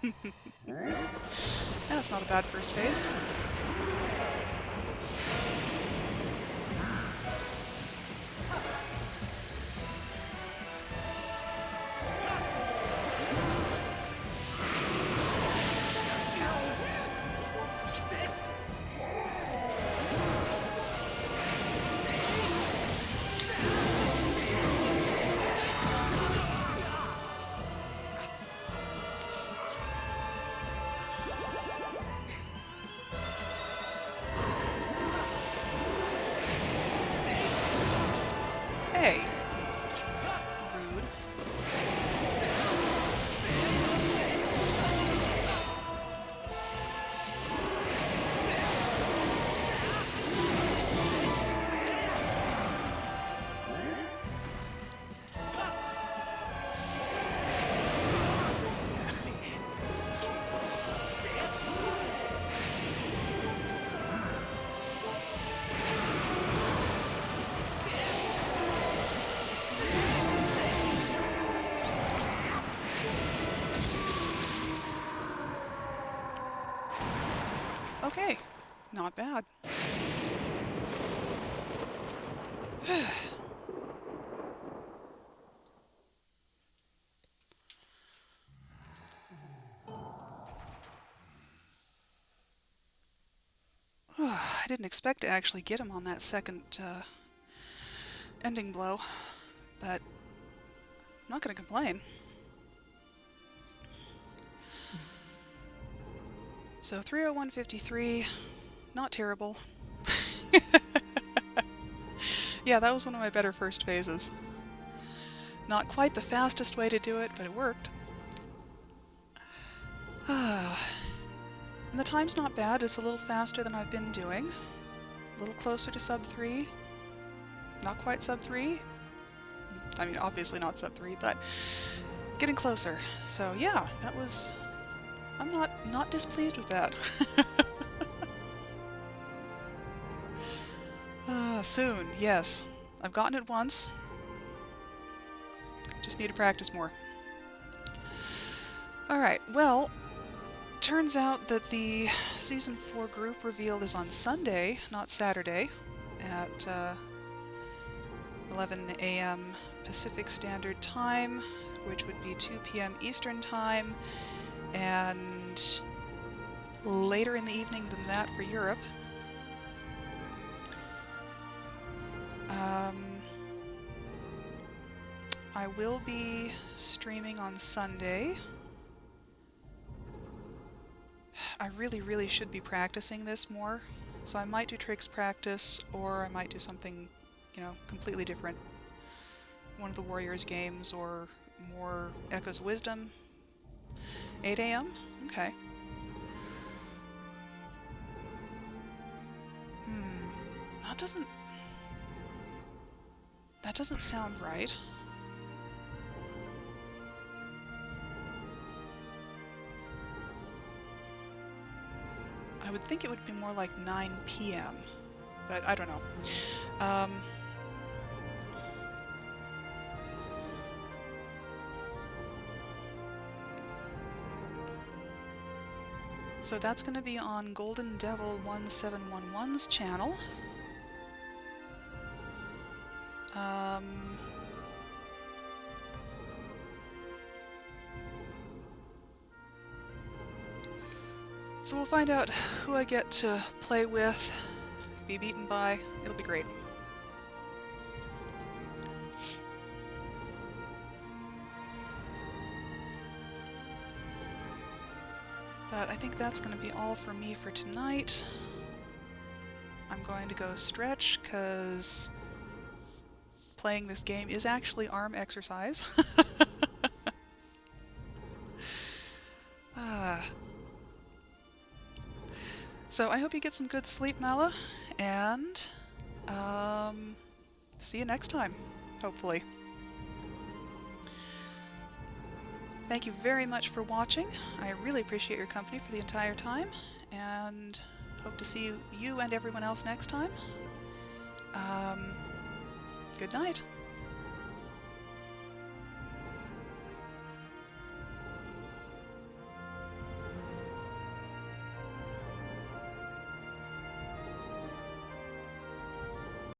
Yeah, that's not a bad first phase. Hey! Rude. Okay, not bad. I didn't expect to actually get him on that second ending blow, but I'm not going to complain. So 301.53, not terrible. Yeah, that was one of my better first phases. Not quite the fastest way to do it, but it worked. And the time's not bad, it's a little faster than I've been doing. A little closer to sub 3. Not quite sub 3. I mean, obviously not sub 3, but getting closer. So yeah, that was... I'm not displeased with that. Soon, yes. I've gotten it once. Just need to practice more. Alright, well, turns out that the Season 4 group reveal is on Sunday, not Saturday, at 11 a.m. Pacific Standard Time, which would be 2 p.m. Eastern Time, and later in the evening than that for Europe. I will be streaming on Sunday. I really should be practicing this more, so I might do tricks practice, or I might do something, you know, completely different. One of the Warriors games, or more Echo's Wisdom. 8 a.m.? Okay. That doesn't sound right. I would think it would be more like 9 p.m., but I don't know. So that's going to be on Golden Devil 1711's channel. So we'll find out who I get to play with, be beaten by. It'll be great. But I think that's going to be all for me for tonight. I'm going to go stretch, because playing this game is actually arm exercise. So I hope you get some good sleep, Mala, and see you next time, hopefully. Thank you very much for watching. I really appreciate your company for the entire time, and hope to see you and everyone else next time. Good night.